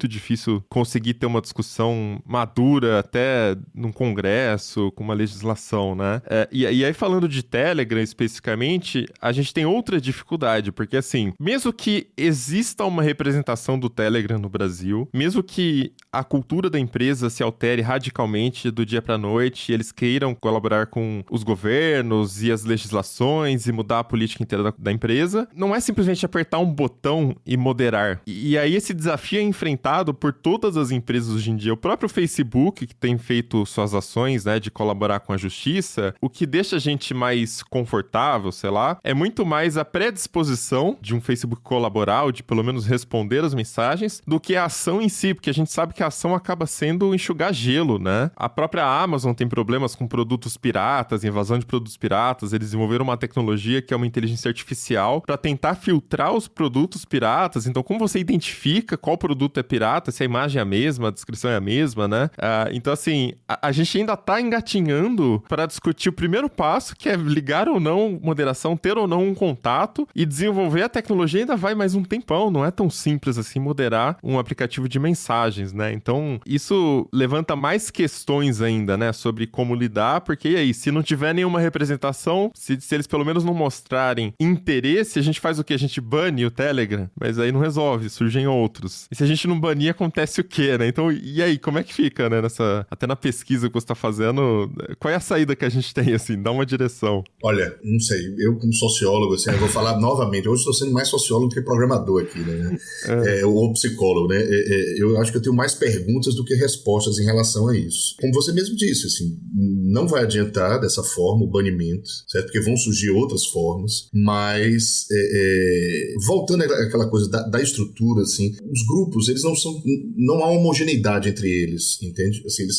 difícil conseguir ter uma discussão madura até num congresso, com uma legislação, né? E aí, falando de Telegram especificamente, a gente tem outra dificuldade, porque assim, mesmo que exista uma representação do Telegram no Brasil, mesmo que a cultura da empresa se altere radicalmente do dia pra noite, e eles queiram colaborar com os governos e as legislações e mudar a política inteira da empresa, não é simplesmente apertar um botão e moderar. E aí esse desafio é enfrentado por todas as empresas hoje em dia. O próprio Facebook, que tem feito suas ações, né, de colaborar com a justiça, o que deixa a gente mais confortável, sei lá, é muito mais a predisposição de um Facebook colaborar, ou de pelo menos responder as mensagens, do que a ação em si, porque a gente sabe que a ação acaba sendo enxugar gelo, né? A própria Amazon tem problemas com produtos piratas, invasão de produtos piratas. Eles desenvolveram uma tecnologia que é uma inteligência artificial para tentar filtrar os produtos piratas. Então, como você identifica qual produto é pirata, se a imagem é a mesma, descrição é a mesma, né? Então, assim, a gente ainda tá engatinhando para discutir o primeiro passo, que é ligar ou não moderação, ter ou não um contato, e desenvolver a tecnologia ainda vai mais um tempão. Não é tão simples assim moderar um aplicativo de mensagens, né? Então, isso levanta mais questões ainda, né? Sobre como lidar, porque e aí, se não tiver nenhuma representação, se eles pelo menos não mostrarem interesse, a gente faz o quê? A gente bane o Telegram, mas aí não resolve, surgem outros. E se a gente não banir, acontece o quê, né? Então, e aí, como é que fica, né? Até na pesquisa que você tá fazendo, qual é a saída que a gente tem, assim? Dá uma direção. Olha, não sei, eu como sociólogo, assim, eu vou falar novamente, hoje estou sendo mais sociólogo do que programador aqui, né? Ou psicólogo, né? Eu acho que eu tenho mais perguntas do que respostas em relação a isso. Como você mesmo disse, assim, não vai adiantar dessa forma o banimento, certo? Porque vão surgir outras formas, mas voltando àquela coisa da estrutura, assim, os grupos, eles não há homogeneidade entre eles, entende? Assim, eles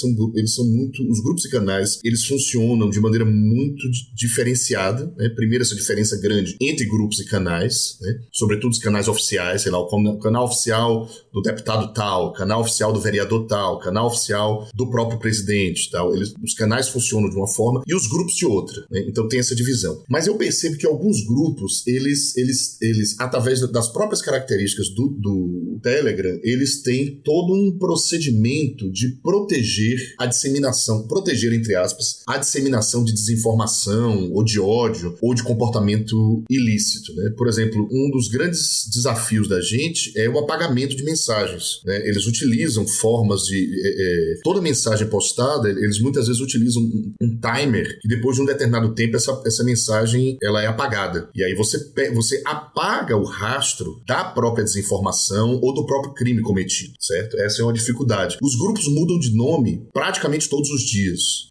são muito, os grupos e canais, eles funcionam de maneira muito diferenciada, né? Primeiro, essa diferença grande entre grupos e canais, né? Sobretudo os canais oficiais, sei lá, o canal oficial do deputado tal, canal oficial do vereador tal, canal oficial do próprio presidente, tal. Os canais funcionam de uma forma e os grupos de outra, né? Então tem essa divisão. Mas eu percebo que alguns grupos, eles através das próprias características do Telegram, eles têm todo um procedimento de proteger entre aspas, a disseminação de desinformação ou de ódio ou de comportamento ilícito, né? Por exemplo, um dos grandes desafios da gente é o apagamento de mensagens, né? Eles utilizam formas de... toda mensagem postada, eles muitas vezes utilizam um timer que depois de um determinado tempo essa mensagem ela é apagada. E aí você apaga o rastro da própria desinformação ou do próprio crime cometido, certo? Essa é uma dificuldade. Os grupos mudam de nome praticamente todos os dias.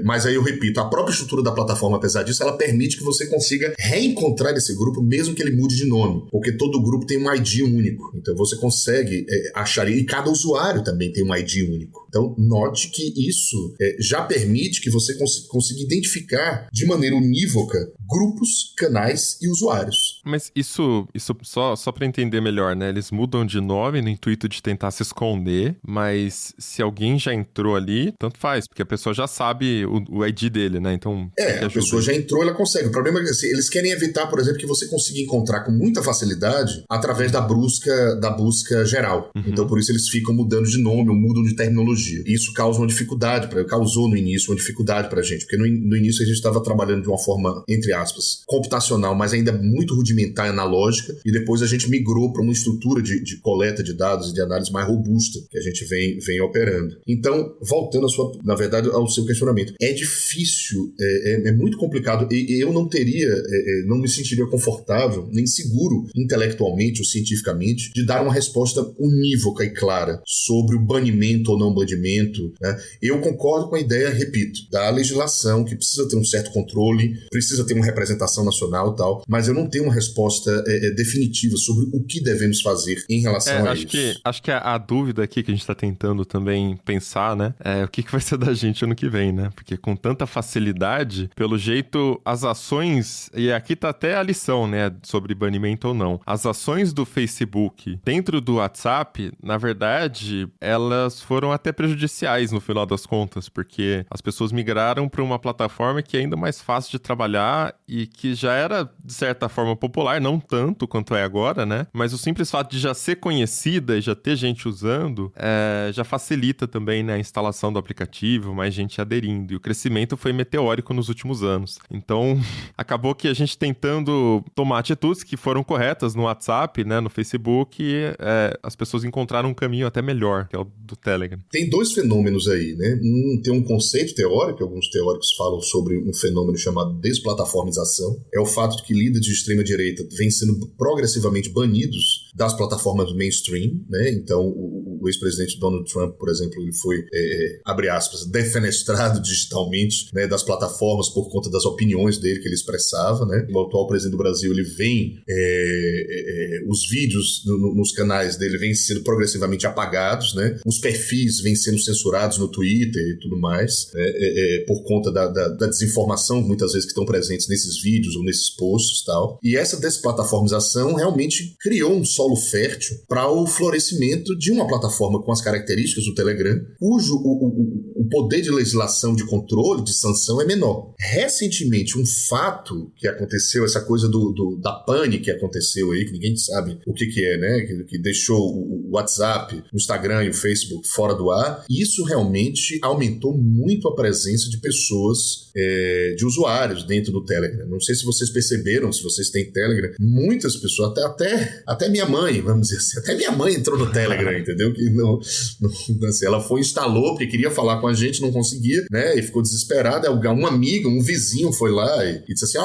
Mas aí eu repito, a própria estrutura da plataforma, apesar disso, ela permite que você consiga reencontrar esse grupo mesmo que ele mude de nome, porque todo grupo tem um ID único. Então você consegue achar, e cada usuário também tem um ID único. Então note que isso já permite que você consiga identificar de maneira unívoca grupos, canais e usuários. Mas isso só para entender melhor, né? Eles mudam de nome no intuito de tentar se esconder, mas se alguém já entrou ali, tanto faz, porque a pessoa já sabe o ID dele, né? Então, a pessoa já entrou, ela consegue. O problema é que eles querem evitar, por exemplo, que você consiga encontrar com muita facilidade através da busca geral. Uhum. Então, por isso eles ficam mudando de nome ou mudam de terminologia. E isso causa uma dificuldade, causou no início uma dificuldade pra gente, porque no início a gente estava trabalhando de uma forma, entre aspas, computacional, mas ainda muito rudimentar e analógica, e depois a gente migrou para uma estrutura de coleta de dados e de análise mais robusta, que a gente vem operando. Então, voltando ao seu questionamento, é difícil, é muito complicado, e eu não me sentiria confortável, nem seguro intelectualmente ou cientificamente, de dar uma resposta unívoca e clara sobre o banimento ou não banimento, né? Eu concordo com a ideia, repito, da legislação, que precisa ter um certo controle, precisa ter uma representação nacional e tal, mas eu não tenho uma resposta definitiva sobre o que devemos fazer em relação a isso. Acho que a dúvida aqui que a gente está tentando também pensar, né, é o que vai ser da gente ano que vem, né? Porque com tanta facilidade, pelo jeito, as ações, e aqui tá até a lição, né, sobre banimento ou não. As ações do Facebook dentro do WhatsApp, na verdade, elas foram até prejudiciais no final das contas, porque as pessoas migraram para uma plataforma que é ainda mais fácil de trabalhar e que já era, de certa forma, popular, não tanto quanto é agora, né? Mas o simples fato de já ser conhecida e já ter gente usando, já facilita também, né, a instalação do aplicativo, mais gente aderindo. E o crescimento foi meteórico nos últimos anos. Então, acabou que a gente tentando tomar atitudes que foram corretas no WhatsApp, né, no Facebook, as pessoas encontraram um caminho até melhor, que é o do Telegram. Tem dois fenômenos aí, né? Tem um conceito teórico, alguns teóricos falam sobre um fenômeno chamado desplataformização. É o fato de que líderes de extrema-direita vêm sendo progressivamente banidos das plataformas mainstream, né? Então, o ex-presidente Donald Trump, por exemplo, ele foi, abre aspas, defenestrado digitalmente, né, das plataformas por conta das opiniões dele que ele expressava, né? O atual presidente do Brasil, ele vem, os vídeos nos canais dele vêm sendo progressivamente apagados, né? Os perfis vêm sendo censurados no Twitter e tudo mais, por conta da desinformação, muitas vezes, que estão presentes nesses vídeos ou nesses posts e tal. E essa desplataformização realmente criou um solo fértil para o florescimento de uma plataforma plataforma com as características do Telegram, cujo o poder de legislação, de controle, de sanção é menor. Recentemente, um fato que aconteceu, essa coisa da pane que aconteceu aí, que ninguém sabe o que é, né? Que deixou o WhatsApp, o Instagram e o Facebook fora do ar, isso realmente aumentou muito a presença de pessoas, de usuários dentro do Telegram. Não sei se vocês perceberam, se vocês têm Telegram, muitas pessoas, até minha mãe, vamos dizer assim, até minha mãe entrou no Telegram, entendeu? Que não, assim, ela instalou porque queria falar com a gente, não conseguia, né? E ficou desesperada. Uma amiga, um vizinho foi lá e disse assim,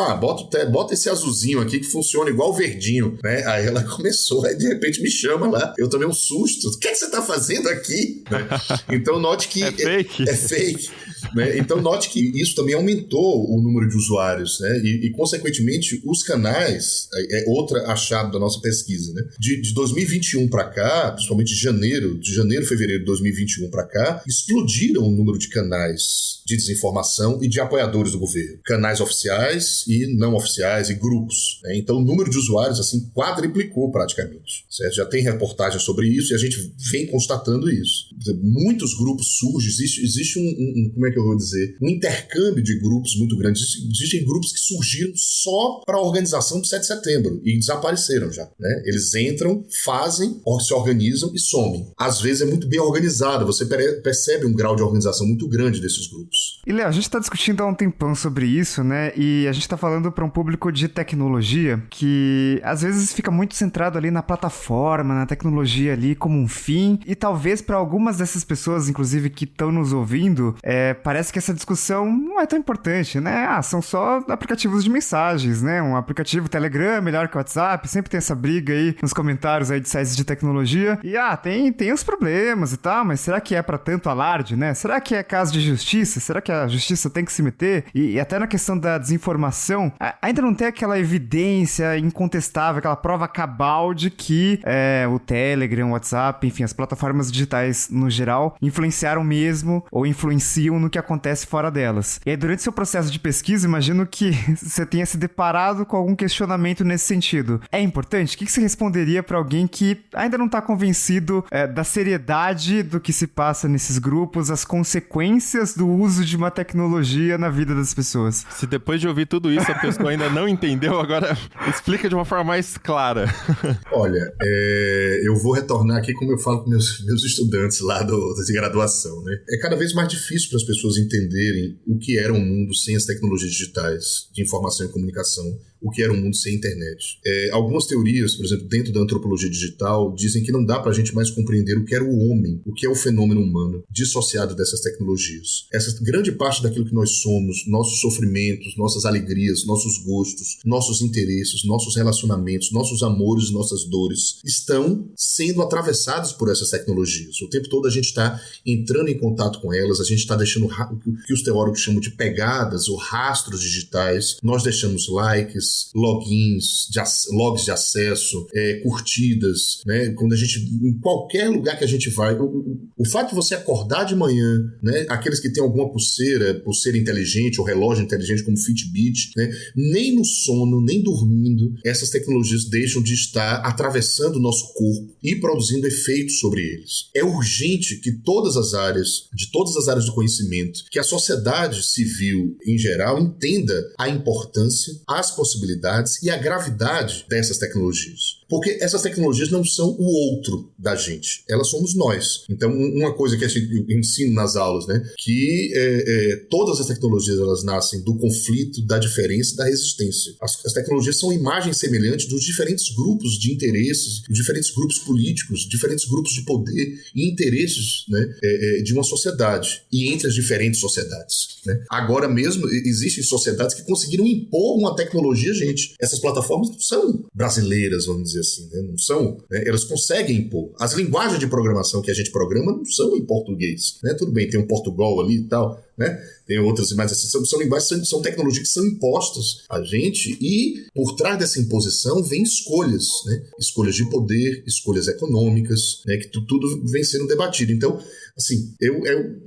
bota esse azulzinho aqui que funciona igual o verdinho, né? Aí ela começou, aí de repente me chama lá, eu tomei um susto, o que é que você tá fazendo aqui? Né? Então note que... É fake. É fake. Né? Então note que isso também aumentou o número de usuários, né? E consequentemente os canais, é outra achado da nossa pesquisa, né? De 2021 para cá, principalmente de janeiro, fevereiro de 2021 para cá, explodiram o número de canais de desinformação e de apoiadores do governo. Canais oficiais e não oficiais e grupos, né? Então o número de usuários assim quadriplicou praticamente, certo? Já tem reportagens sobre isso e a gente vem constatando isso. Muitos grupos surgem, existe como é que eu vou dizer? Um intercâmbio de grupos muito grande. Existem grupos que surgiram só para a organização do 7 de setembro e desapareceram já, né? Eles entram, fazem, se organizam e somem. Às vezes é muito bem organizado, você percebe um grau de organização muito grande desses grupos. E Léo, a gente tá discutindo há um tempão sobre isso, né? E a gente tá falando para um público de tecnologia que às vezes fica muito centrado ali na plataforma, na tecnologia ali como um fim, e talvez para algumas dessas pessoas, inclusive, que estão nos ouvindo, parece que essa discussão não é tão importante, né? São só aplicativos de mensagens, né? Um aplicativo Telegram melhor que o WhatsApp, sempre tem essa briga aí nos comentários aí de sites de tecnologia, e tem os problemas e tal, mas será que é pra tanto alarde, né? Será que é caso de justiça? Será que a justiça tem que se meter? E até na questão da desinformação, ainda não tem aquela evidência incontestável, aquela prova cabal de que o Telegram, o WhatsApp, enfim, as plataformas digitais no geral, influenciaram mesmo ou influenciam no que acontece fora delas. E aí, durante seu processo de pesquisa, imagino que você tenha se deparado com algum questionamento nesse sentido. É importante? O que você responderia para alguém que ainda não está convencido da seriedade do que se passa nesses grupos, as consequências do uso de uma tecnologia na vida das pessoas? Se depois de ouvir tudo isso a pessoa ainda não entendeu, agora explica de uma forma mais clara. Olha, eu vou retornar aqui como eu falo com meus estudantes lá de graduação, né? É cada vez mais difícil para as pessoas entenderem o que era um mundo sem as tecnologias digitais de informação e comunicação, o que era um mundo sem internet. Algumas teorias, por exemplo, dentro da antropologia digital, dizem que não dá para a gente mais compreender o que era o homem, o que é o fenômeno humano, dissociado dessas tecnologias. Essa grande parte daquilo que nós somos, nossos sofrimentos, nossas alegrias, nossos gostos, nossos interesses, nossos relacionamentos, nossos amores e nossas dores, estão sendo atravessados por essas tecnologias. O tempo todo a gente está entrando em contato com elas, a gente está deixando o que os teóricos chamam de pegadas ou rastros digitais, nós deixamos likes, logins, logs de acesso, curtidas, né? Quando a gente, em qualquer lugar que a gente vai, o fato de você acordar de manhã, né? Aqueles que têm alguma pulseira inteligente ou relógio inteligente como Fitbit, né? Nem no sono, nem dormindo, essas tecnologias deixam de estar atravessando o nosso corpo e produzindo efeitos sobre eles. É urgente que todas as áreas do conhecimento, que a sociedade civil em geral entenda a importância, as possibilidades e a gravidade dessas tecnologias. Porque essas tecnologias não são o outro da gente, elas somos nós. Então, uma coisa que a gente ensina nas aulas, né, que todas as tecnologias elas nascem do conflito, da diferença e da resistência. As tecnologias são imagens semelhantes dos diferentes grupos de interesses, dos diferentes grupos políticos, diferentes grupos de poder e interesses, né, de uma sociedade e entre as diferentes sociedades. Né? Agora mesmo, existem sociedades que conseguiram impor uma tecnologia, gente. Essas plataformas não são brasileiras, vamos dizer assim, né? Não são, né? Elas conseguem impor. As linguagens de programação que a gente programa não são em português, né? Tudo bem, tem um Portugal ali e tal, né? Tem outras, mas são linguagens, são tecnologias que são impostas a gente, e por trás dessa imposição vem escolhas, né? Escolhas de poder, escolhas econômicas, né? Que tudo vem sendo debatido. Então, assim,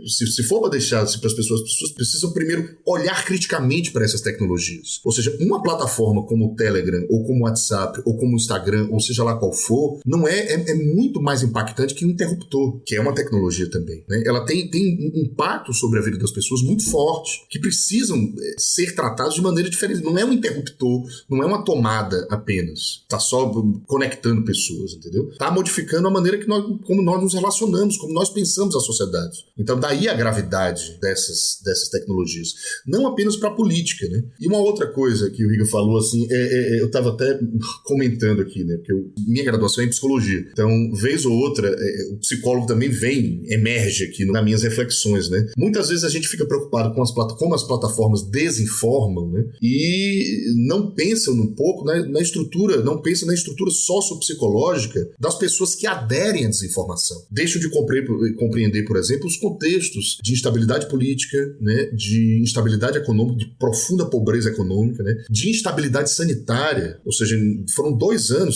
se for para deixar assim, para as pessoas precisam primeiro olhar criticamente para essas tecnologias. Ou seja, uma plataforma como o Telegram, ou como o WhatsApp, ou como o Instagram, ou seja lá qual for, não é muito mais impactante que um interruptor, que é uma tecnologia também, né? Ela tem um impacto sobre a vida das pessoas muito forte, que precisam ser tratados de maneira diferente. Não é um interruptor, não é uma tomada apenas. Tá só conectando pessoas, entendeu? Tá modificando a maneira como nós nos relacionamos, como nós pensamos a sociedade. Então daí a gravidade dessas tecnologias. Não apenas para a política, né? E uma outra coisa que o Riga falou, assim, eu estava até comentando aqui, né? Porque minha graduação é em psicologia. Então, vez ou outra, o psicólogo também emerge aqui nas minhas reflexões, né? Muitas vezes a gente fica preocupado com como as plataformas desinformam, né? E não pensam um pouco na estrutura, não pensam na estrutura sociopsicológica das pessoas que aderem à desinformação. Deixam de compreender, por exemplo, os contextos de instabilidade política, né? De instabilidade econômica, de profunda pobreza econômica, né? De instabilidade sanitária. Ou seja,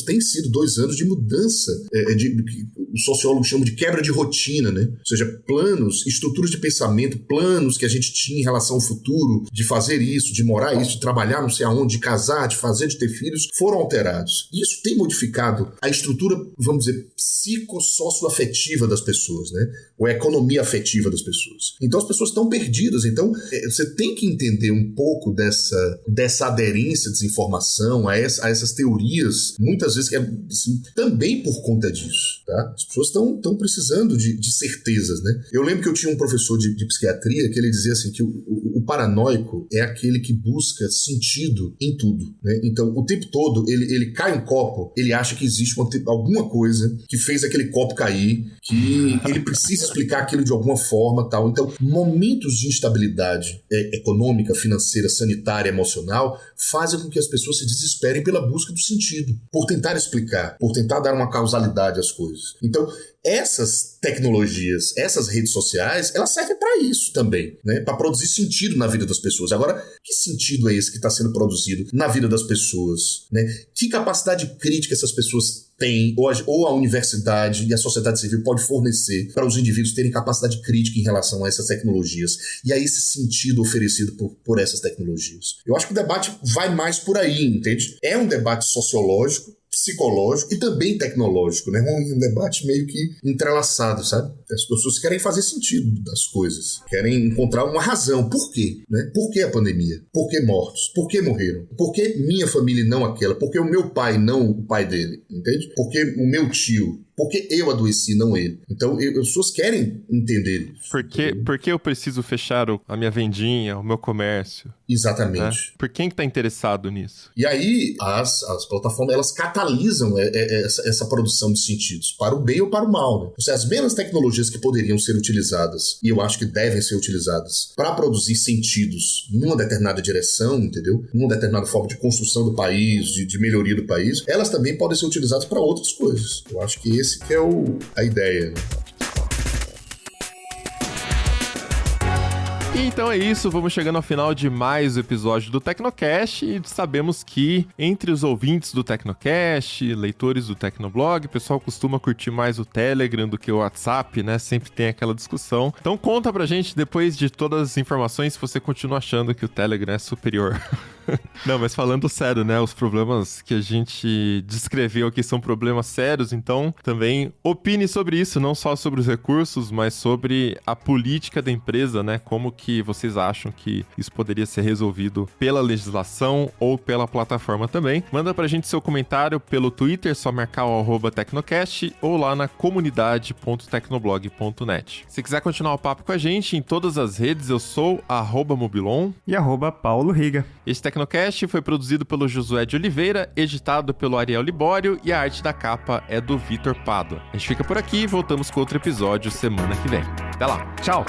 têm sido 2 anos de mudança, os sociólogos chamam de quebra de rotina, né? Ou seja, planos, estruturas de pensamento, planos que a gente tinha em relação ao futuro, de fazer isso, de morar isso, de trabalhar não sei aonde, de casar, de fazer, de ter filhos, foram alterados. Isso tem modificado a estrutura, vamos dizer, psicossocioafetiva das pessoas, né? Ou a economia afetiva das pessoas. Então as pessoas estão perdidas. Então você tem que entender um pouco dessa aderência à desinformação, a essas teorias, muitas vezes assim, também por conta disso, tá? As pessoas estão precisando de certezas, né? Eu lembro que eu tinha um professor de psiquiatria que ele dizia assim que o paranoico é aquele que busca sentido em tudo, né? Então, o tempo todo, ele cai um copo, ele acha que existe alguma coisa que fez aquele copo cair, que ele precisa explicar aquilo de alguma forma, tal. Então, momentos de instabilidade econômica, financeira, sanitária, emocional, fazem com que as pessoas se desesperem pela busca do sentido, por tentar explicar, por tentar dar uma causalidade às coisas. Então, essas tecnologias, essas redes sociais, elas servem para isso também, né? Para produzir sentido na vida das pessoas. Agora, que sentido é esse que está sendo produzido na vida das pessoas, né? Que capacidade crítica essas pessoas têm, ou a universidade e a sociedade civil pode fornecer para os indivíduos terem capacidade crítica em relação a essas tecnologias e a esse sentido oferecido por essas tecnologias. Eu acho que o debate vai mais por aí, entende? É um debate sociológico, psicológico e também tecnológico, né? Um debate meio que entrelaçado, sabe? As pessoas querem fazer sentido das coisas, querem encontrar uma razão. Por quê? Né? Por que a pandemia? Por que mortos? Por que morreram? Por que minha família e não aquela? Por que o meu pai não o pai dele? Entende? Por que o meu tio? Porque eu adoeci, não ele. Então, as pessoas querem entender isso. Por que eu preciso fechar a minha vendinha, o meu comércio? Exatamente. Né? Por quem que está interessado nisso? E aí, as plataformas, elas catalisam essa produção de sentidos, para o bem ou para o mal, né? Ou seja, as mesmas tecnologias que poderiam ser utilizadas, e eu acho que devem ser utilizadas, para produzir sentidos numa determinada direção, entendeu? Numa determinada forma de construção do país, de melhoria do país, elas também podem ser utilizadas para outras coisas. Eu acho que esse que é a ideia, né? E então é isso, vamos chegando ao final de mais um episódio do Tecnocast e sabemos que entre os ouvintes do Tecnocast, leitores do Tecnoblog, o pessoal costuma curtir mais o Telegram do que o WhatsApp, né? Sempre tem aquela discussão. Então conta pra gente, depois de todas as informações, se você continua achando que o Telegram é superior. Não, mas falando sério, né? Os problemas que a gente descreveu aqui são problemas sérios, então também opine sobre isso, não só sobre os recursos, mas sobre a política da empresa, né? Como que vocês acham que isso poderia ser resolvido pela legislação ou pela plataforma também. Manda pra gente seu comentário pelo Twitter, só marcar o @Tecnocast ou lá na comunidade.tecnoblog.net. Se quiser continuar o papo com a gente em todas as redes, eu sou @Mobilon e @Paulo Riga. Este Tecnocast foi produzido pelo Josué de Oliveira, editado pelo Ariel Libório e a arte da capa é do Vitor Pádua. A gente fica por aqui e voltamos com outro episódio semana que vem. Até lá. Tchau!